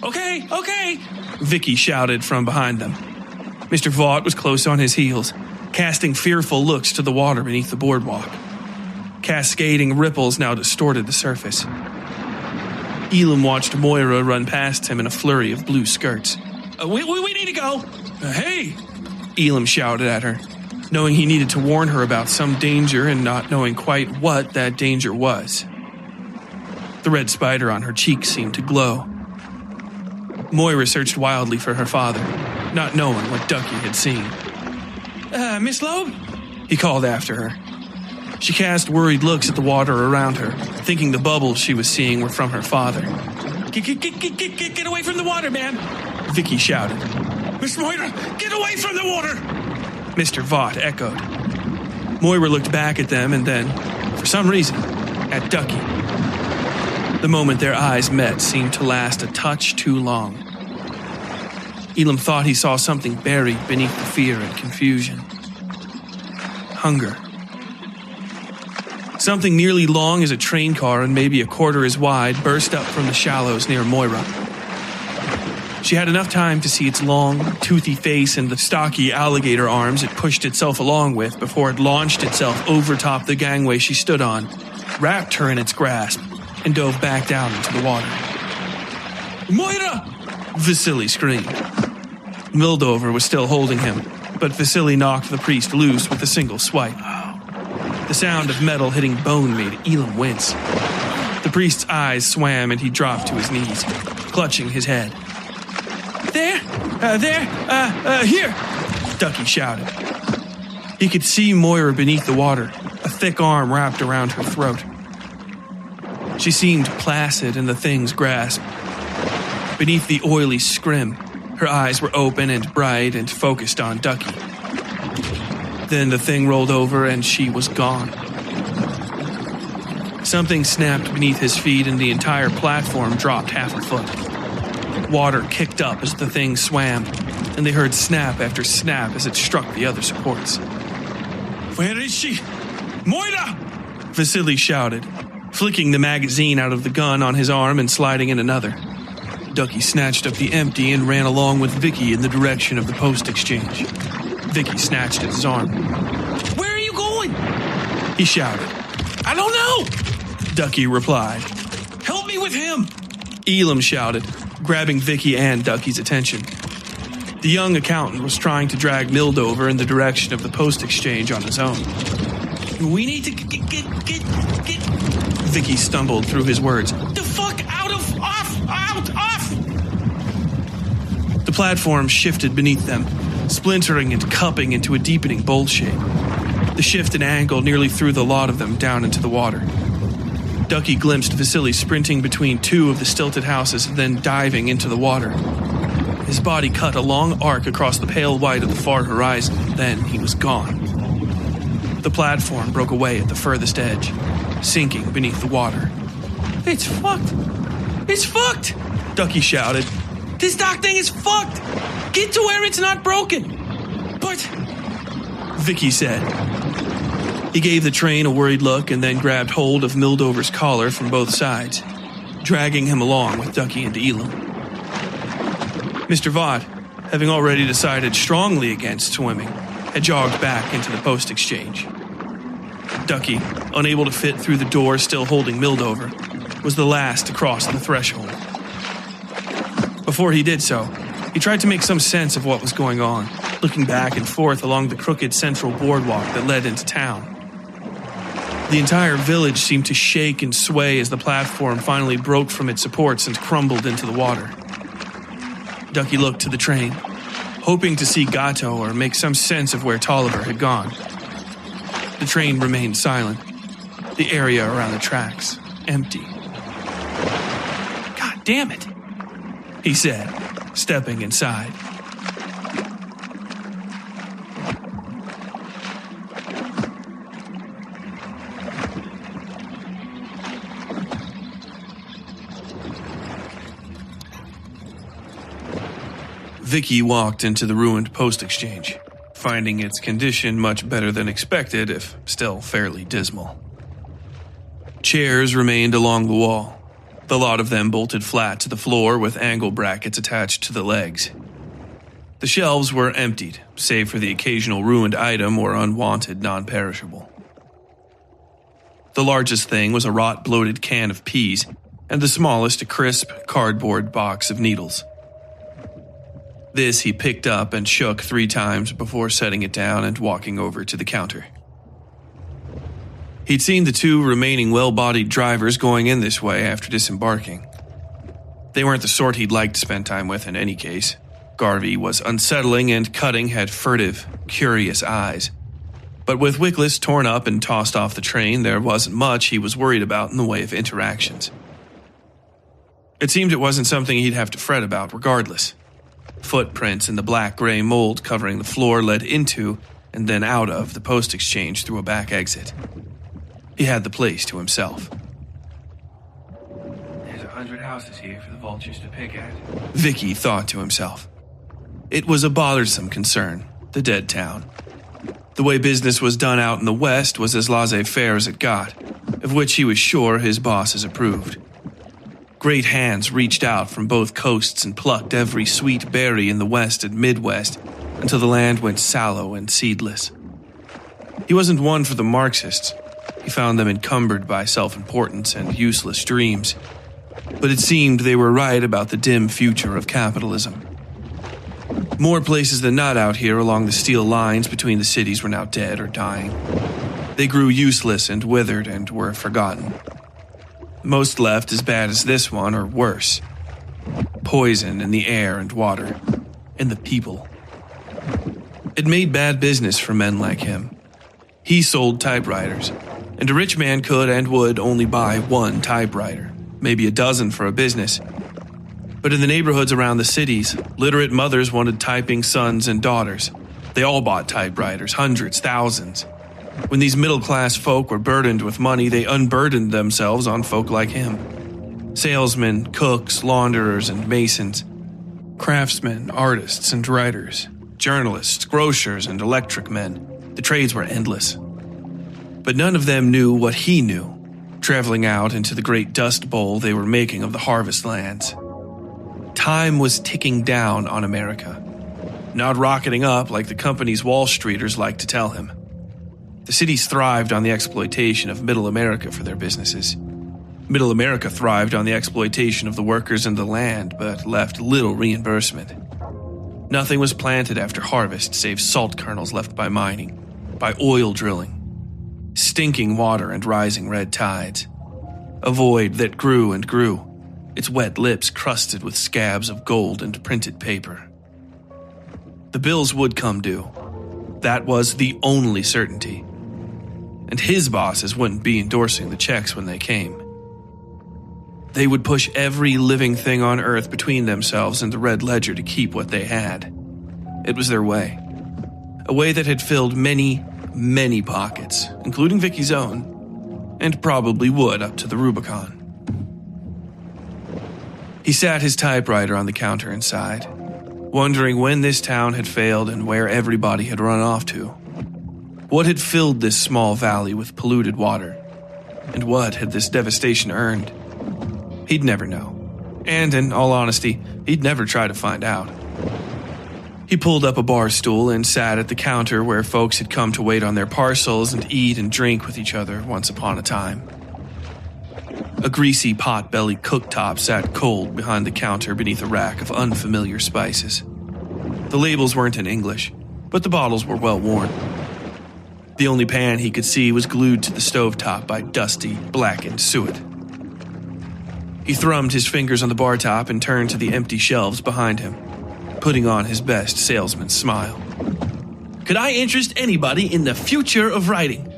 Okay! Vicky shouted from behind them. Mr. Vaught was close on his heels, casting fearful looks to the water beneath the boardwalk. Cascading ripples now distorted the surface. Elam watched Moira run past him in a flurry of blue skirts. We need to go! Hey! Elam shouted at her, knowing he needed to warn her about some danger and not knowing quite what that danger was. The red spider on her cheek seemed to glow. Moira searched wildly for her father, not knowing what Ducky had seen. Miss Loeb? He called after her. She cast worried looks at the water around her, thinking the bubbles she was seeing were from her father. Get away from the water, man! Vicky shouted. Miss Moira, get away from the water! Mr. Vaught echoed. Moira looked back at them and then, for some reason, at Ducky. The moment their eyes met seemed to last a touch too long. Elam thought he saw something buried beneath the fear and confusion. Hunger. Something nearly long as a train car and maybe a quarter as wide burst up from the shallows near Moira. She had enough time to see its long, toothy face and the stocky alligator arms it pushed itself along with before it launched itself overtop the gangway she stood on, wrapped her in its grasp, and dove back down into the water. Moira! Vasily screamed. Mildover was still holding him, but Vasily knocked the priest loose with a single swipe. The sound of metal hitting bone made Elam wince. The priest's eyes swam and he dropped to his knees, clutching his head. Here! Ducky shouted. He could see Moira beneath the water, a thick arm wrapped around her throat. She seemed placid in the thing's grasp. Beneath the oily scrim, her eyes were open and bright and focused on Ducky. Then the thing rolled over and she was gone. Something snapped beneath his feet and the entire platform dropped half a foot. Water kicked up as the thing swam, and they heard snap after snap as it struck the other supports. Where is she? Moira! Vasily shouted, flicking the magazine out of the gun on his arm and sliding in another. Ducky snatched up the empty and ran along with Vicky in the direction of the post exchange. Vicky snatched at his arm. Where are you going? He shouted. I don't know! Ducky replied. Help me with him! Elam shouted, grabbing Vicky and Ducky's attention. The young accountant was trying to drag Mildover in the direction of the post exchange on his own. We need to get Vicky stumbled through his words. The fuck out! The platform shifted beneath them, splintering and cupping into a deepening bowl shape. The shift and angle nearly threw the lot of them down into the water. Ducky glimpsed Vasily sprinting between two of the stilted houses and then diving into the water. His body cut a long arc across the pale white of the far horizon, then he was gone. The platform broke away at the furthest edge, sinking beneath the water. It's fucked! It's fucked! Ducky shouted. This dock thing is fucked! Get to where it's not broken! But... Vicky said. He gave the train a worried look and then grabbed hold of Mildover's collar from both sides, dragging him along with Ducky and Elam. Mr. Vaught, having already decided strongly against swimming, had jogged back into the post exchange. Ducky, unable to fit through the door still holding Mildover, was the last to cross the threshold. Before he did so, he tried to make some sense of what was going on, looking back and forth along the crooked central boardwalk that led into town. The entire village seemed to shake and sway as the platform finally broke from its supports and crumbled into the water. Ducky looked to the train, hoping to see Gato or make some sense of where Tolliver had gone. The train remained silent, the area around the tracks empty. God damn it, he said, stepping inside. Vicky walked into the ruined post exchange, finding its condition much better than expected, if still fairly dismal. Chairs remained along the wall, the lot of them bolted flat to the floor with angle brackets attached to the legs. The shelves were emptied, save for the occasional ruined item or unwanted non-perishable. The largest thing was a rot-bloated can of peas, and the smallest a crisp, cardboard box of needles. This he picked up and shook 3 times before setting it down and walking over to the counter. He'd seen the 2 remaining well-bodied drivers going in this way after disembarking. They weren't the sort he'd like to spend time with in any case. Garvey was unsettling and Cutting had furtive, curious eyes. But with Wickless torn up and tossed off the train, there wasn't much he was worried about in the way of interactions. It seemed it wasn't something he'd have to fret about regardless. Footprints in the black-gray mold covering the floor led into and then out of the post exchange through a back exit. He had the place to himself. 100 houses here for the vultures to pick at. Vicky thought to himself. It was a bothersome concern, the dead town. The way business was done out in the West was as laissez-faire as it got, of which he was sure his bosses approved. Great hands reached out from both coasts and plucked every sweet berry in the West and Midwest until the land went sallow and seedless. He wasn't one for the Marxists. He found them encumbered by self-importance and useless dreams. But it seemed they were right about the dim future of capitalism. More places than not out here along the steel lines between the cities were now dead or dying. They grew useless and withered and were forgotten. Most left as bad as this one or worse. Poison in the air and water, and the people. It made bad business for men like him. He sold typewriters, and a rich man could and would only buy one typewriter, maybe a dozen for a business. But in the neighborhoods around the cities, literate mothers wanted typing sons and daughters. They all bought typewriters, hundreds, thousands. When these middle-class folk were burdened with money, they unburdened themselves on folk like him. Salesmen, cooks, launderers, and masons. Craftsmen, artists, and writers. Journalists, grocers, and electric men. The trades were endless. But none of them knew what he knew, traveling out into the great dust bowl they were making of the harvest lands. Time was ticking down on America, not rocketing up like the company's Wall Streeters like to tell him. The cities thrived on the exploitation of Middle America for their businesses. Middle America thrived on the exploitation of the workers and the land, but left little reimbursement. Nothing was planted after harvest save salt kernels left by mining, by oil drilling, stinking water and rising red tides. A void that grew and grew, its wet lips crusted with scabs of gold and printed paper. The bills would come due. That was the only certainty. And his bosses wouldn't be endorsing the checks when they came. They would push every living thing on earth between themselves and the red ledger to keep what they had. It was their way. A way that had filled many, many pockets, including Vicky's own, and probably would up to the Rubicon. He sat his typewriter on the counter inside, wondering when this town had failed and where everybody had run off to. What had filled this small valley with polluted water? And what had this devastation earned? He'd never know. And in all honesty, he'd never try to find out. He pulled up a bar stool and sat at the counter where folks had come to wait on their parcels and eat and drink with each other once upon a time. A greasy pot-bellied cooktop sat cold behind the counter beneath a rack of unfamiliar spices. The labels weren't in English, but the bottles were well worn. The only pan he could see was glued to the stovetop by dusty, blackened suet. He thrummed his fingers on the bar top and turned to the empty shelves behind him, putting on his best salesman's smile. Could I interest anybody in the future of writing?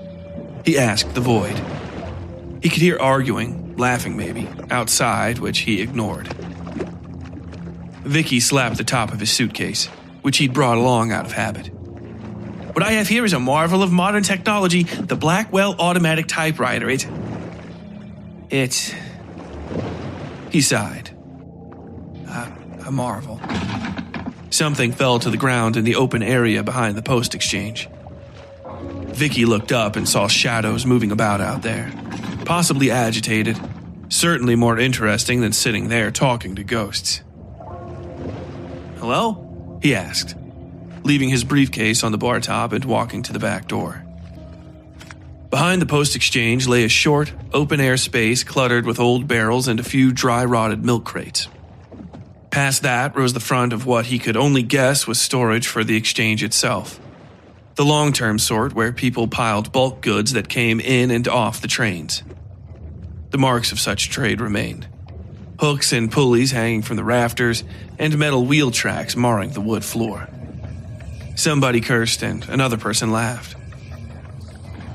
He asked the void. He could hear arguing, laughing maybe, outside, which he ignored. Vicky slapped the top of his suitcase, which he'd brought along out of habit. What I have here is a marvel of modern technology, the Blackwell automatic typewriter. It's... He sighed. A marvel. Something fell to the ground in the open area behind the post exchange. Vicky looked up and saw shadows moving about out there, possibly agitated, certainly more interesting than sitting there talking to ghosts. Hello? He asked, leaving his briefcase on the bar top and walking to the back door. Behind the post exchange lay a short, open-air space cluttered with old barrels and a few dry-rotted milk crates. Past that rose the front of what he could only guess was storage for the exchange itself. The long-term sort where people piled bulk goods that came in and off the trains. The marks of such trade remained. Hooks and pulleys hanging from the rafters, and metal wheel tracks marring the wood floor. Somebody cursed and another person laughed.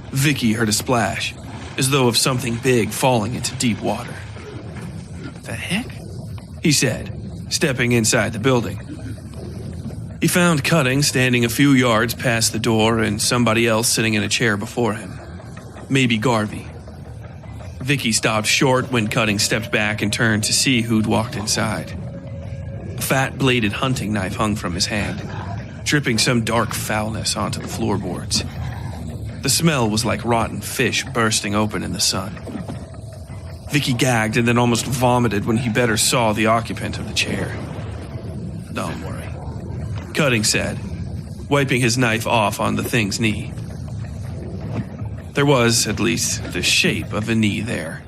Vicky heard a splash, as though of something big falling into deep water. The heck? He said, stepping inside the building. He found Cutting standing a few yards past the door and somebody else sitting in a chair before him. Maybe Garvey. Vicky stopped short when Cutting stepped back and turned to see who'd walked inside. A fat bladed hunting knife hung from his hand, dripping some dark foulness onto the floorboards. The smell was like rotten fish bursting open in the sun. Vicky gagged and then almost vomited when he better saw the occupant of the chair. "Don't worry," Cutting said, wiping his knife off on the thing's knee. There was, at least, the shape of a knee there.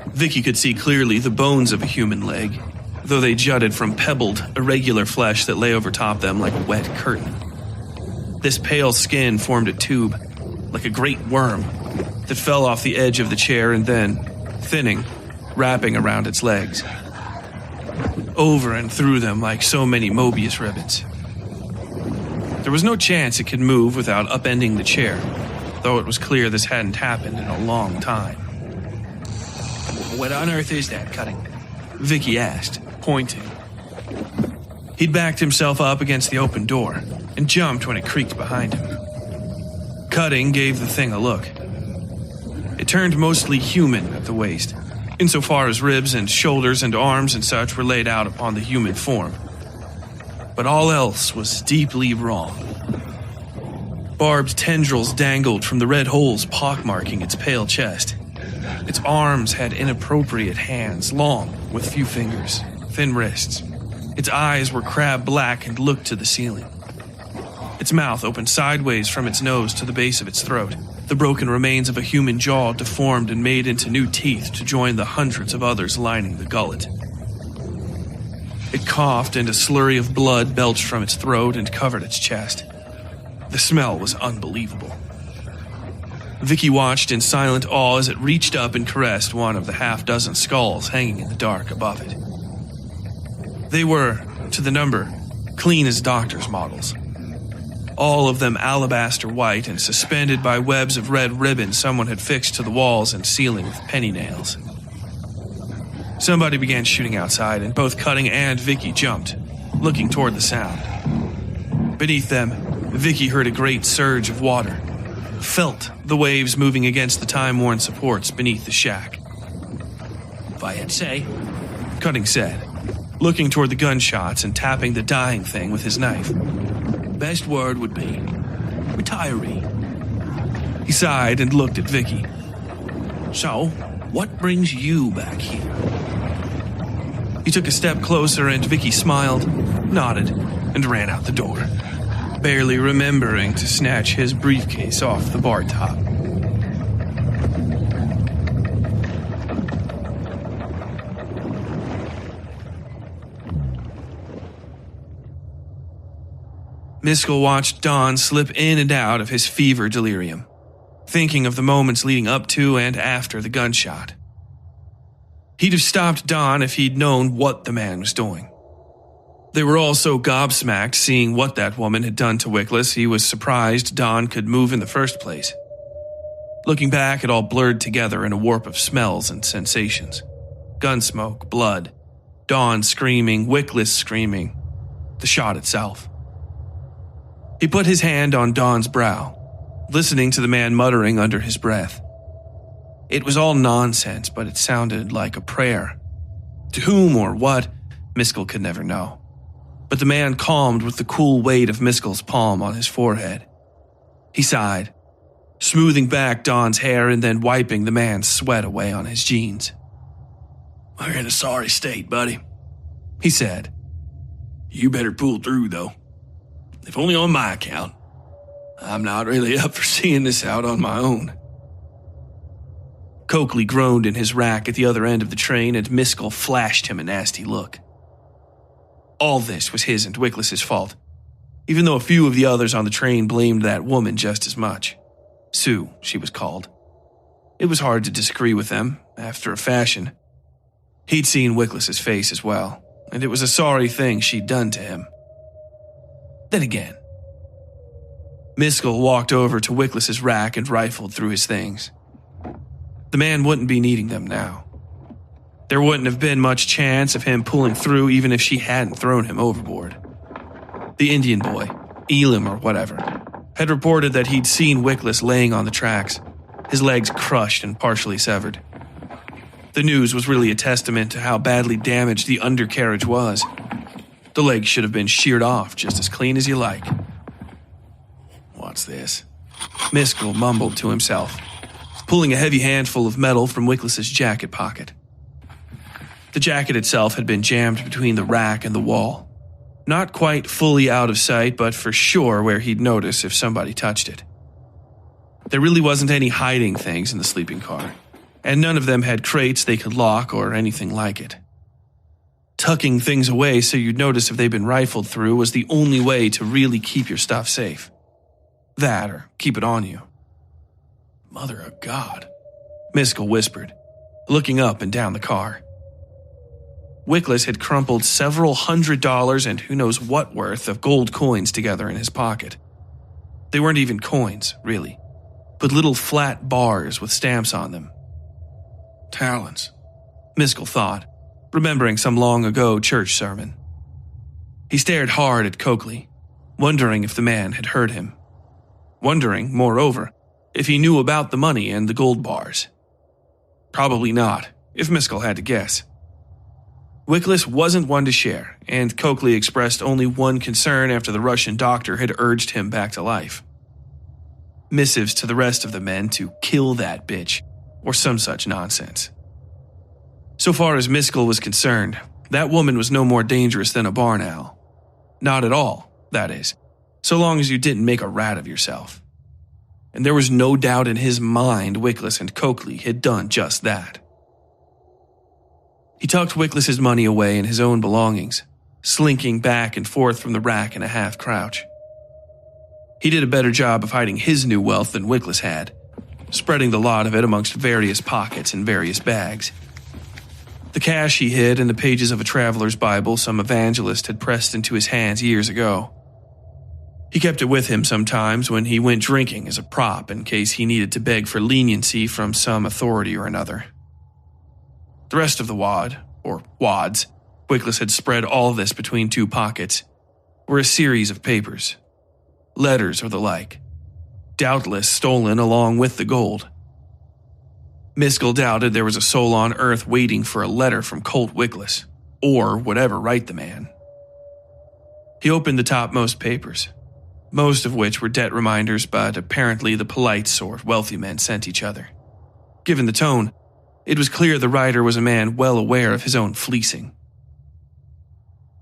Vicky could see clearly the bones of a human leg, though they jutted from pebbled, irregular flesh that lay over top them like a wet curtain. This pale skin formed a tube, like a great worm, that fell off the edge of the chair and then, thinning, wrapping around its legs. Over and through them like so many Mobius ribbons. There was no chance it could move without upending the chair, though it was clear this hadn't happened in a long time. What on earth is that, Cutting? Vicky asked, pointing. He'd backed himself up against the open door and jumped when it creaked behind him. Cutting gave the thing a look. It turned mostly human at the waist, insofar as ribs and shoulders and arms and such were laid out upon the human form. But all else was deeply wrong. Barbed tendrils dangled from the red holes pockmarking its pale chest. Its arms had inappropriate hands, long, with few fingers, thin wrists. Its eyes were crab black and looked to the ceiling. Its mouth opened sideways from its nose to the base of its throat, the broken remains of a human jaw deformed and made into new teeth to join the hundreds of others lining the gullet. It coughed and a slurry of blood belched from its throat and covered its chest. The smell was unbelievable. Vicky watched in silent awe as it reached up and caressed one of the half-dozen skulls hanging in the dark above it. They were, to the number, clean as doctor's models. All of them alabaster white and suspended by webs of red ribbon someone had fixed to the walls and ceiling with penny nails. Somebody began shooting outside, and both Cutting and Vicky jumped, looking toward the sound. Beneath them, Vicky heard a great surge of water, felt the waves moving against the time-worn supports beneath the shack. If I had to say, Cutting said, looking toward the gunshots and tapping the dying thing with his knife. Best word would be retiree. He sighed and looked at Vicky. So, what brings you back here? He took a step closer and Vicky smiled, nodded, and ran out the door, barely remembering to snatch his briefcase off the bar top. Miskal watched Don slip in and out of his fever delirium, thinking of the moments leading up to and after the gunshot. He'd have stopped Don if he'd known what the man was doing. They were all so gobsmacked seeing what that woman had done to Wickless, he was surprised Don could move in the first place. Looking back, it all blurred together in a warp of smells and sensations. Gunsmoke, blood, Don screaming, Wickless screaming, the shot itself. He put his hand on Don's brow, listening to the man muttering under his breath. It was all nonsense, but it sounded like a prayer. To whom or what, Miskal could never know. But the man calmed with the cool weight of Miskal's palm on his forehead. He sighed, smoothing back Don's hair and then wiping the man's sweat away on his jeans. "We're in a sorry state, buddy," he said. "You better pull through, though. If only on my account. I'm not really up for seeing this out on my own." Coakley groaned in his rack at the other end of the train, and Miskal flashed him a nasty look. All this was his and Wickless's fault, even though a few of the others on the train blamed that woman just as much. Sue, she was called. It was hard to disagree with them, after a fashion. He'd seen Wickless's face as well, and it was a sorry thing she'd done to him. Then again, Miskal walked over to Wickless's rack and rifled through his things. The man wouldn't be needing them now. There wouldn't have been much chance of him pulling through even if she hadn't thrown him overboard. The Indian boy, Elam or whatever, had reported that he'd seen Wickless laying on the tracks, his legs crushed and partially severed. The news was really a testament to how badly damaged the undercarriage was. The legs should have been sheared off just as clean as you like. "What's this?" Miskal mumbled to himself, pulling a heavy handful of metal from Wickless's jacket pocket. The jacket itself had been jammed between the rack and the wall. Not quite fully out of sight, but for sure where he'd notice if somebody touched it. There really wasn't any hiding things in the sleeping car, and none of them had crates they could lock or anything like it. Tucking things away so you'd notice if they'd been rifled through was the only way to really keep your stuff safe. That or keep it on you. "Mother of God," Miskal whispered, looking up and down the car. Wickless had crumpled several $100s and who knows what worth of gold coins together in his pocket. They weren't even coins, really, but little flat bars with stamps on them. Talons, Miskal thought, remembering some long ago church sermon. He stared hard at Coakley, wondering if the man had heard him. Wondering, moreover, if he knew about the money and the gold bars. Probably not, if Miskal had to guess. Wickless wasn't one to share, and Coakley expressed only one concern after the Russian doctor had urged him back to life. Missives to the rest of the men to kill that bitch, or some such nonsense. So far as Miskal was concerned, that woman was no more dangerous than a barn owl. Not at all, that is, so long as you didn't make a rat of yourself. And there was no doubt in his mind Wickless and Coakley had done just that. He tucked Wickless's money away in his own belongings, slinking back and forth from the rack in a half-crouch. He did a better job of hiding his new wealth than Wickless had, spreading the lot of it amongst various pockets and various bags. The cash he hid in the pages of a traveler's Bible some evangelist had pressed into his hands years ago. He kept it with him sometimes when he went drinking as a prop in case he needed to beg for leniency from some authority or another. The rest of the wad, or wads, Wickless had spread all this between two pockets, were a series of papers, letters or the like, doubtless stolen along with the gold. Miskal doubted there was a soul on earth waiting for a letter from Colt Wickless, or whatever right the man. He opened the topmost papers, most of which were debt reminders, but apparently the polite sort wealthy men sent each other. Given the tone, it was clear the writer was a man well aware of his own fleecing.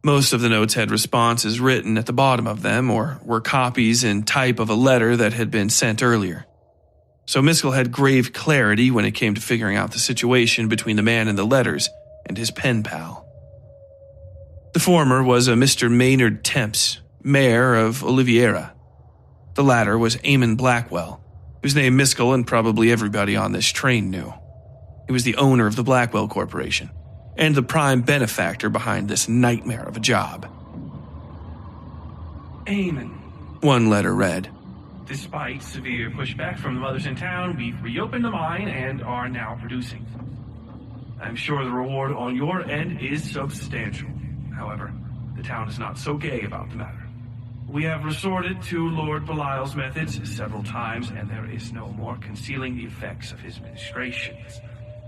Most of the notes had responses written at the bottom of them, or were copies in type of a letter that had been sent earlier. So Miskal had grave clarity when it came to figuring out the situation between the man in the letters and his pen pal. The former was a Mr. Maynard Temps, mayor of Oliveira. The latter was Eamon Blackwell, whose name Miskal and probably everybody on this train knew. He was the owner of the Blackwell Corporation, and the prime benefactor behind this nightmare of a job. Eamon, one letter read. Despite severe pushback from the mothers in town, we've reopened the mine and are now producing. I'm sure the reward on your end is substantial. However, the town is not so gay about the matter. We have resorted to Lord Belial's methods several times, and there is no more concealing the effects of his ministrations.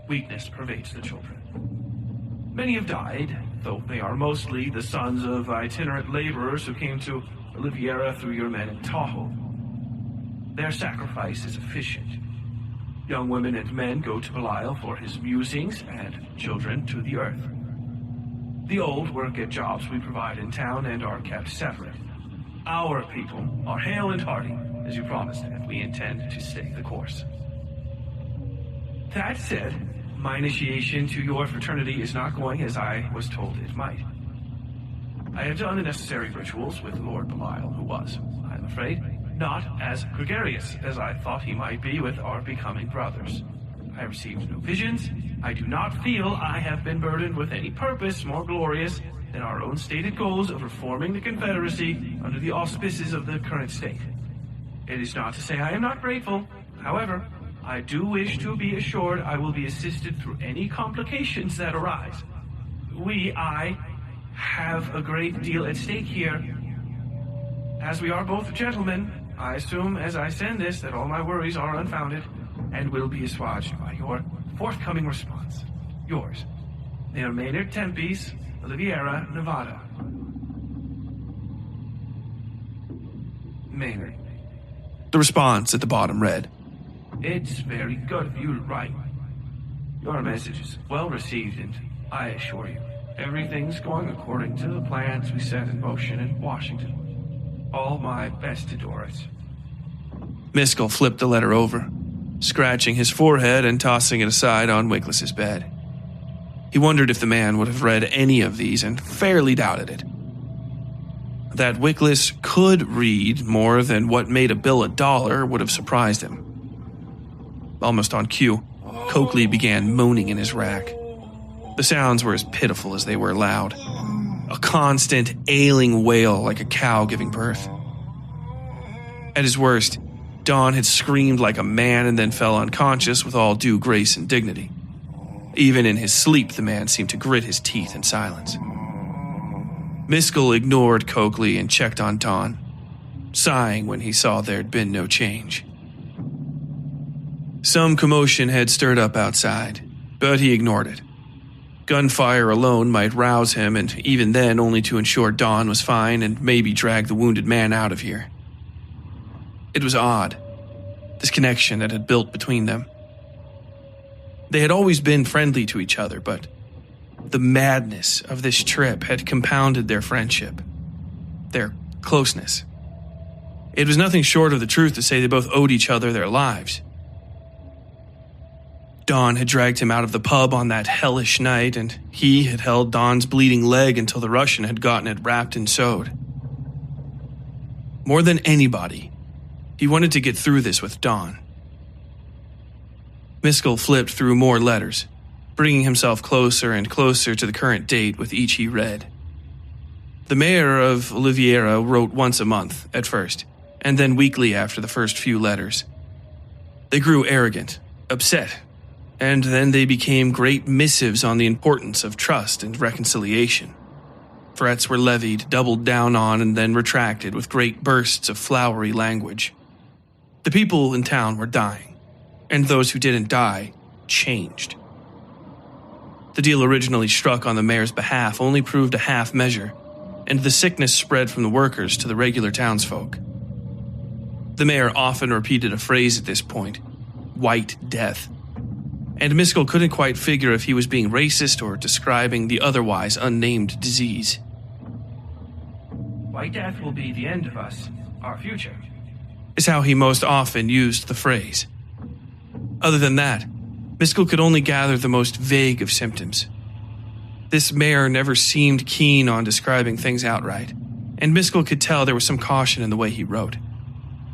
Weakness pervades the children. Many have died, though they are mostly the sons of itinerant laborers who came to Oliveira through your men in Tahoe. Their sacrifice is efficient. Young women and men go to Belial for his musings, and children to the earth. The old work at jobs we provide in town and are kept separate. Our people are hale and hearty, as you promised, and we intend to stay the course. That said, my initiation to your fraternity is not going as I was told it might. I have done the necessary rituals with Lord Belial, who was, I'm afraid, not as gregarious as I thought he might be with our becoming brothers. I received no visions. I do not feel I have been burdened with any purpose more glorious than our own stated goals of reforming the Confederacy under the auspices of the current state. It is not to say I am not grateful. However, I do wish to be assured I will be assisted through any complications that arise. I have a great deal at stake here. As we are both gentlemen, I assume as I send this that all my worries are unfounded, and will be assuaged by your forthcoming response. Yours, Mayor Maynard Tempes, Oliveira, Nevada. Maynard. The response at the bottom read, It's very good of you to write. Your message is well received, and I assure you, everything's going according to the plans we set in motion in Washington. All my best to Doris. Miskal flipped the letter over, scratching his forehead and tossing it aside on Wickless's bed. He wondered if the man would have read any of these and fairly doubted it. That Wickless could read more than what made a bill $1 would have surprised him. Almost on cue, Coakley began moaning in his rack. The sounds were as pitiful as they were loud. A constant, ailing wail like a cow giving birth. At his worst, Don had screamed like a man and then fell unconscious with all due grace and dignity. Even in his sleep, the man seemed to grit his teeth in silence. Miskal ignored Coakley and checked on Don, sighing when he saw there'd been no change. Some commotion had stirred up outside, but he ignored it. Gunfire alone might rouse him, and even then only to ensure Don was fine and maybe drag the wounded man out of here. It was odd, this connection that had built between them. They had always been friendly to each other, but the madness of this trip had compounded their friendship, their closeness. It was nothing short of the truth to say they both owed each other their lives. Don had dragged him out of the pub on that hellish night, and he had held Don's bleeding leg until the Russian had gotten it wrapped and sewed. More than anybody, he wanted to get through this with Don. Miskal flipped through more letters, bringing himself closer and closer to the current date with each he read. The mayor of Oliveira wrote once a month at first, and then weekly after the first few letters. They grew arrogant, upset, and then they became great missives on the importance of trust and reconciliation. Threats were levied, doubled down on, and then retracted with great bursts of flowery language. The people in town were dying, and those who didn't die changed. The deal originally struck on the mayor's behalf only proved a half measure, and the sickness spread from the workers to the regular townsfolk. The mayor often repeated a phrase at this point, White Death, and Miskal couldn't quite figure if he was being racist or describing the otherwise unnamed disease. White Death will be the end of us, our future, is how he most often used the phrase. Other than that, Miskal could only gather the most vague of symptoms. This mayor never seemed keen on describing things outright, and Miskal could tell there was some caution in the way he wrote,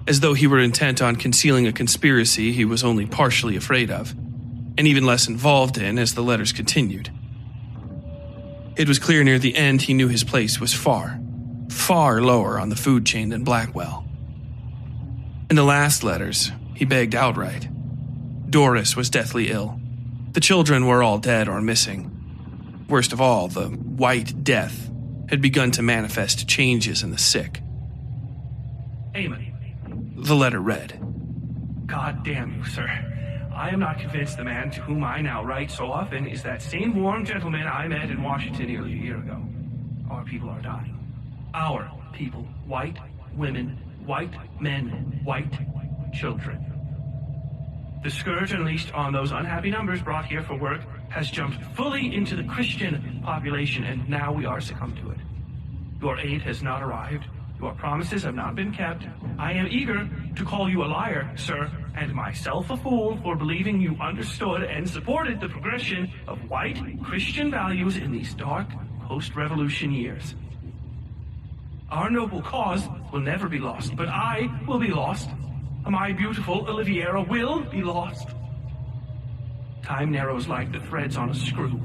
as though he were intent on concealing a conspiracy he was only partially afraid of, and even less involved in as the letters continued. It was clear near the end he knew his place was far, far lower on the food chain than Blackwell. In the last letters, he begged outright. Doris was deathly ill. The children were all dead or missing. Worst of all, the White Death had begun to manifest changes in the sick. Amen. The letter read, God damn you, sir. I am not convinced the man to whom I now write so often is that same warm gentleman I met in Washington nearly a year ago. Our people are dying. Our people. White women, white men, white children. The scourge unleashed on those unhappy numbers brought here for work has jumped fully into the Christian population, and now we are succumbed to it. Your aid has not arrived. Your promises have not been kept. I am eager to call you a liar, sir, and myself a fool for believing you understood and supported the progression of white Christian values in these dark post-revolution years. Our noble cause will never be lost, but I will be lost. My beautiful Oliveira will be lost. Time narrows like the threads on a screw.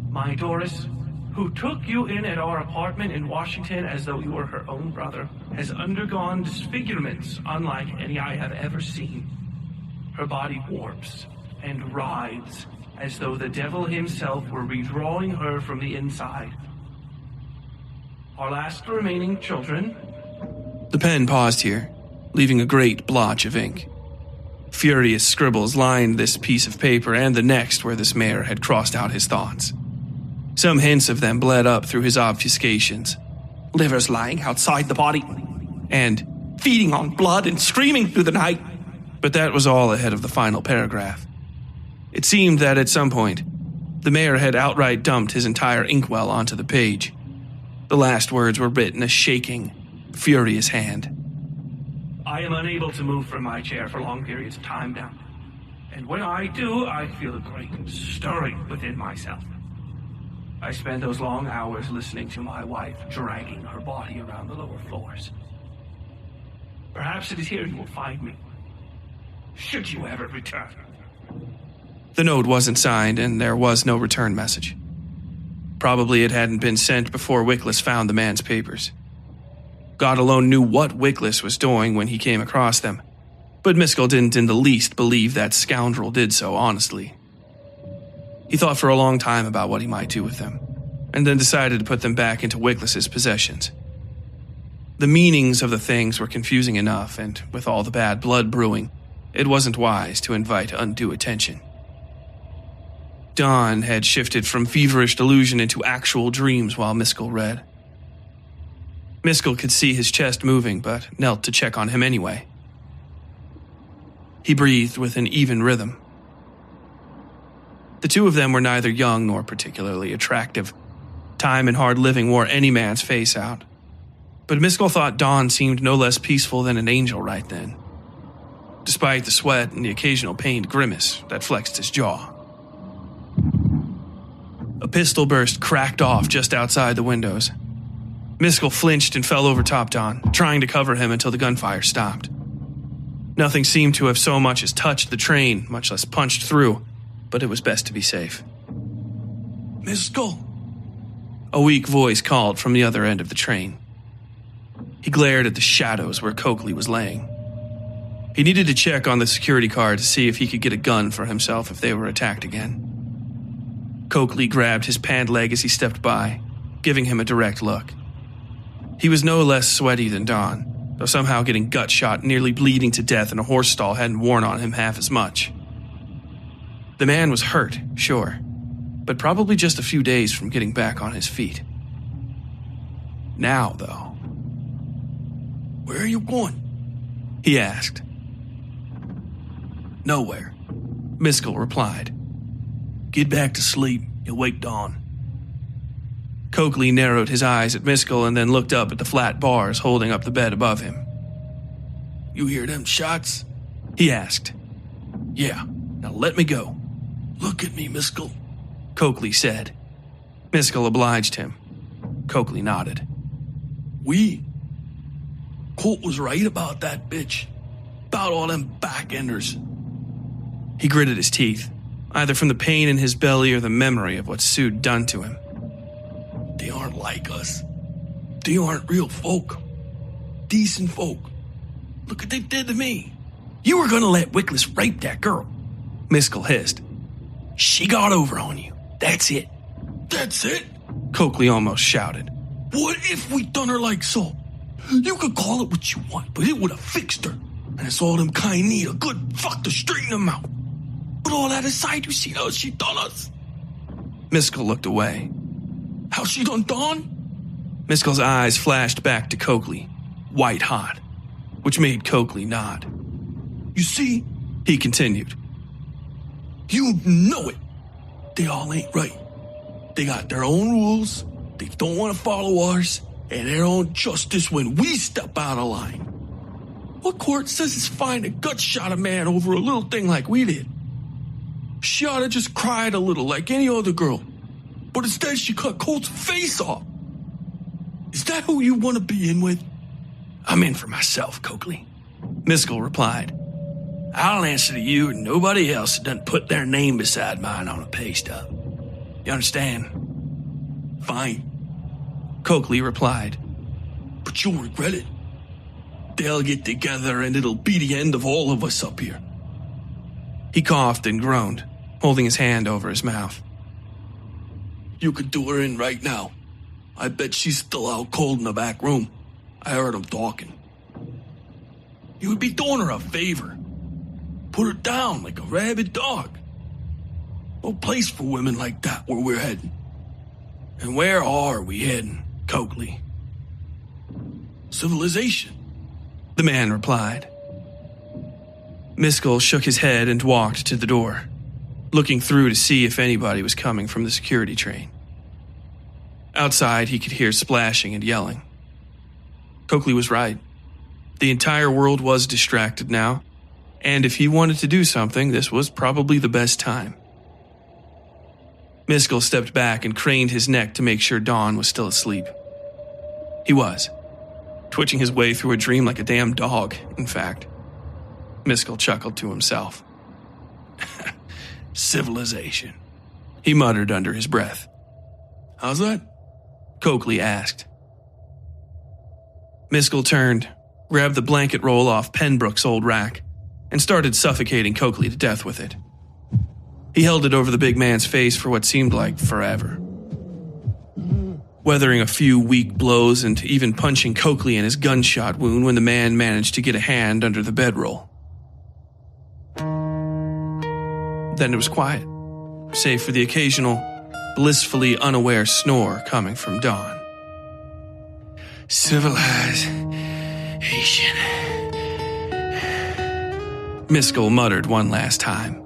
My Doris, who took you in at our apartment in Washington as though you were her own brother, has undergone disfigurements unlike any I have ever seen. Her body warps and writhes as though the devil himself were redrawing her from the inside. Our last remaining children... The pen paused here, leaving a great blotch of ink. Furious scribbles lined this piece of paper and the next where this mayor had crossed out his thoughts. Some hints of them bled up through his obfuscations. Livers lying outside the body, and feeding on blood and screaming through the night. But that was all ahead of the final paragraph. It seemed that at some point, the mayor had outright dumped his entire inkwell onto the page. The last words were written in a shaking, furious hand. I am unable to move from my chair for long periods of time now. And when I do, I feel a great stirring within myself. I spend those long hours listening to my wife dragging her body around the lower floors. Perhaps it is here you will find me, should you ever return. The note wasn't signed, and there was no return message. Probably it hadn't been sent before Wickless found the man's papers. God alone knew what Wickless was doing when he came across them, but Miskal didn't in the least believe that scoundrel did so honestly. He thought for a long time about what he might do with them, and then decided to put them back into Wickless's possessions. The meanings of the things were confusing enough, and with all the bad blood brewing, it wasn't wise to invite undue attention. Dawn had shifted from feverish delusion into actual dreams while Miskal read. Miskal could see his chest moving, but knelt to check on him anyway. He breathed with an even rhythm. The two of them were neither young nor particularly attractive. Time and hard living wore any man's face out. But Miskal thought Dawn seemed no less peaceful than an angel right then, despite the sweat and the occasional pained grimace that flexed his jaw. A pistol burst cracked off just outside the windows. Miskal flinched and fell over top Dawn, trying to cover him until the gunfire stopped. Nothing seemed to have so much as touched the train, much less punched through, but it was best to be safe. Miskal? A weak voice called from the other end of the train. He glared at the shadows where Coakley was laying. He needed to check on the security card to see if he could get a gun for himself if they were attacked again. Coakley grabbed his pant leg as he stepped by, giving him a direct look. He was no less sweaty than Dawn, though somehow getting gut shot, nearly bleeding to death in a horse stall hadn't worn on him half as much. The man was hurt, sure, but probably just a few days from getting back on his feet. Now, though. Where are you going? He asked. Nowhere, Miskal replied. Get back to sleep. You'll wake Dawn. Coakley narrowed his eyes at Miskal and then looked up at the flat bars holding up the bed above him. You hear them shots? He asked. Yeah, now let me go. Look at me, Miskal, Coakley said. Miskal obliged him. Coakley nodded. Colt was right about that bitch. About all them back-enders. He gritted his teeth, either from the pain in his belly or the memory of what Sue'd done to him. They aren't like us. They aren't real folk. Decent folk. Look what they did to me. You were gonna let Wickless rape that girl, Miskal hissed. She got over on you. That's it. That's it? Coakley almost shouted. What if we done her like so? You could call it what you want, but it would have fixed her. And it's all them kind need, a good fuck to straighten them out. But all that aside, you see how she done us? Miskal looked away. How she done Dawn? Miskal's eyes flashed back to Coakley, white hot, which made Coakley nod. You see, he continued. You know it. They all ain't right. They got their own rules, they don't want to follow ours, and their own justice when we step out of line. What court says it's fine to gut shot a man over a little thing like we did? She ought to just cried a little like any other girl. But instead she cut Colt's face off. Is that who you want to be in with? I'm in for myself, Coakley, Miskal replied. I'll answer to you and nobody else that doesn't put their name beside mine on a pay stub. You understand? Fine, Coakley replied. But you'll regret it. They'll get together and it'll be the end of all of us up here. He coughed and groaned, holding his hand over his mouth. You could do her in right now. I bet she's still out cold in the back room. I heard them talking. You would be doing her a favor. put her down like a rabid dog. No place for women like that where we're heading. And where are we heading, Coakley? Civilization, the man replied. Miskal shook his head and walked to the door, looking through to see if anybody was coming from the security train. Outside, he could hear splashing and yelling. Coakley was right. The entire world was distracted now, and if he wanted to do something, this was probably the best time. Miskal stepped back and craned his neck to make sure Dawn was still asleep. He was, twitching his way through a dream like a damn dog, in fact. Miskal chuckled to himself. Civilization, he muttered under his breath. How's that? Coakley asked. Miskal turned, grabbed the blanket roll off Penbrook's old rack, and started suffocating Coakley to death with it. He held it over the big man's face for what seemed like forever, weathering a few weak blows and even punching Coakley in his gunshot wound when the man managed to get a hand under the bedroll. Then it was quiet, save for the occasional, blissfully unaware snore coming from Dawn. Civilization, Miskal muttered one last time,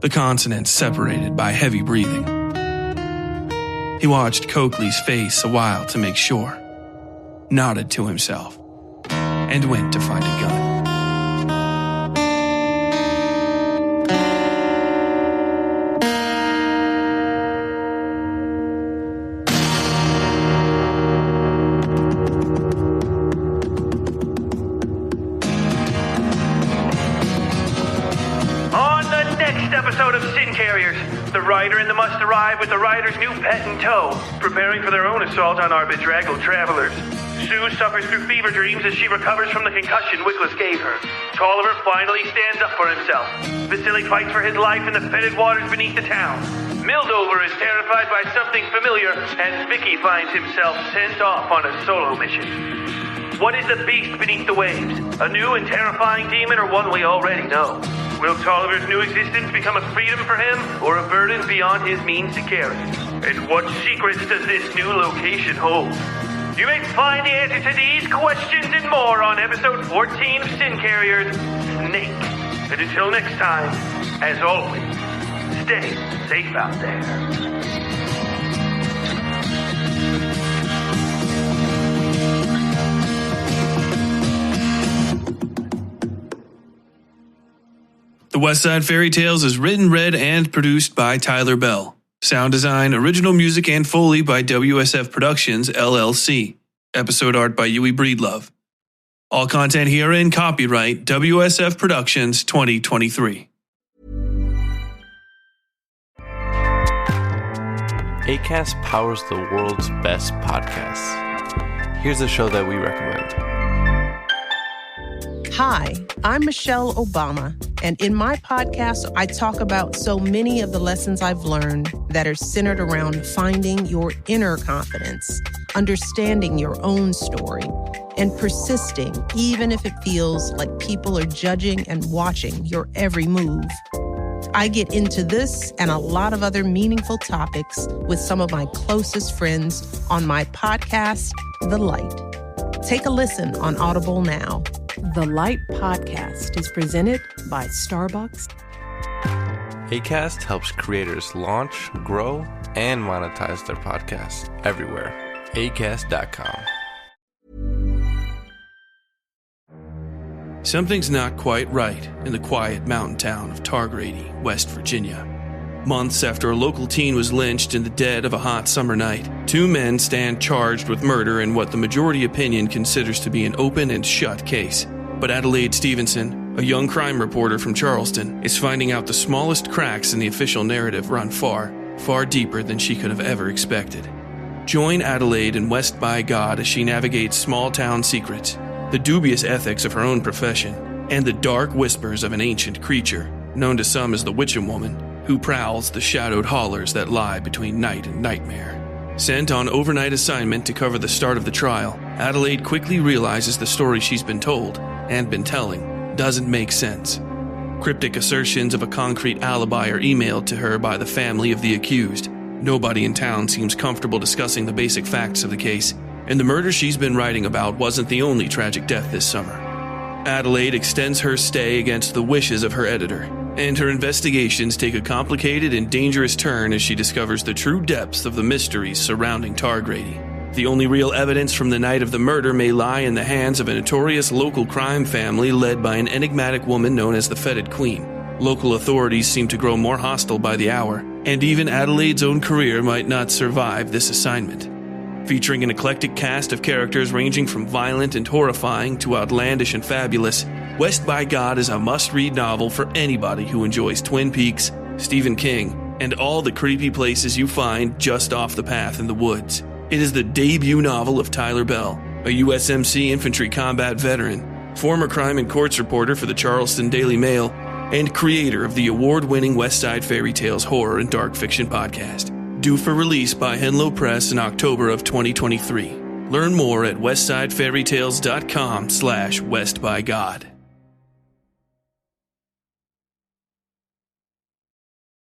the consonants separated by heavy breathing. He watched Coakley's face a while to make sure, nodded to himself, and went to find a gun. The rider and the must arrive with the rider's new pet in tow, preparing for their own assault on our bedraggled travelers. Sue suffers through fever dreams as she recovers from the concussion Wickless gave her. Tolliver finally stands up for himself. Vasily fights for his life in the fetid waters beneath the town. Mildover is terrified by something familiar, and Vicky finds himself sent off on a solo mission. What is the beast beneath the waves? A new and terrifying demon, or one we already know? Will Tolliver's new existence become a freedom for him, or a burden beyond his means to carry? And what secrets does this new location hold? You may find the answer to these questions and more on episode 14 of Sin Carriers, Snake. And until next time, as always, stay safe out there. The Westside Fairytales is written, read, and produced by Tyler Bell. Sound design, original music, and Foley by WSF Productions, LLC. Episode art by Yui Breedlove. All content herein copyright WSF Productions 2023. Acast powers the world's best podcasts. Here's a show that we recommend. Hi, I'm Michelle Obama, and in my podcast, I talk about so many of the lessons I've learned that are centered around finding your inner confidence, understanding your own story, and persisting even if it feels like people are judging and watching your every move. I get into this and a lot of other meaningful topics with some of my closest friends on my podcast, The Light. Take a listen on Audible now. The Light Podcast is presented by Starbucks. Acast helps creators launch, grow, and monetize their podcasts everywhere. Acast.com. Something's not quite right in the quiet mountain town of Targrady, West Virginia. Months after a local teen was lynched in the dead of a hot summer night, two men stand charged with murder in what the majority opinion considers to be an open and shut case. But Adelaide Stevenson, a young crime reporter from Charleston, is finding out the smallest cracks in the official narrative run far, far deeper than she could have ever expected. Join Adelaide in West by God as she navigates small-town secrets, the dubious ethics of her own profession, and the dark whispers of an ancient creature, known to some as the Witchem Woman, who prowls the shadowed hollers that lie between night and nightmare. Sent on overnight assignment to cover the start of the trial, Adelaide quickly realizes the story she's been told, and been telling, doesn't make sense. Cryptic assertions of a concrete alibi are emailed to her by the family of the accused. Nobody in town seems comfortable discussing the basic facts of the case, and the murder she's been writing about wasn't the only tragic death this summer. Adelaide extends her stay against the wishes of her editor, and her investigations take a complicated and dangerous turn as she discovers the true depths of the mysteries surrounding Targrady. The only real evidence from the night of the murder may lie in the hands of a notorious local crime family led by an enigmatic woman known as the Fetid Queen. Local authorities seem to grow more hostile by the hour, and even Adelaide's own career might not survive this assignment. Featuring an eclectic cast of characters ranging from violent and horrifying to outlandish and fabulous, West by God is a must-read novel for anybody who enjoys Twin Peaks, Stephen King, and all the creepy places you find just off the path in the woods. It is the debut novel of Tyler Bell, a USMC infantry combat veteran, former crime and courts reporter for the Charleston Daily Mail, and creator of the award-winning Westside Fairytales horror and dark fiction podcast. Due for release by Henlow Press in October of 2023. Learn more at westsidefairytales.com/westbygod.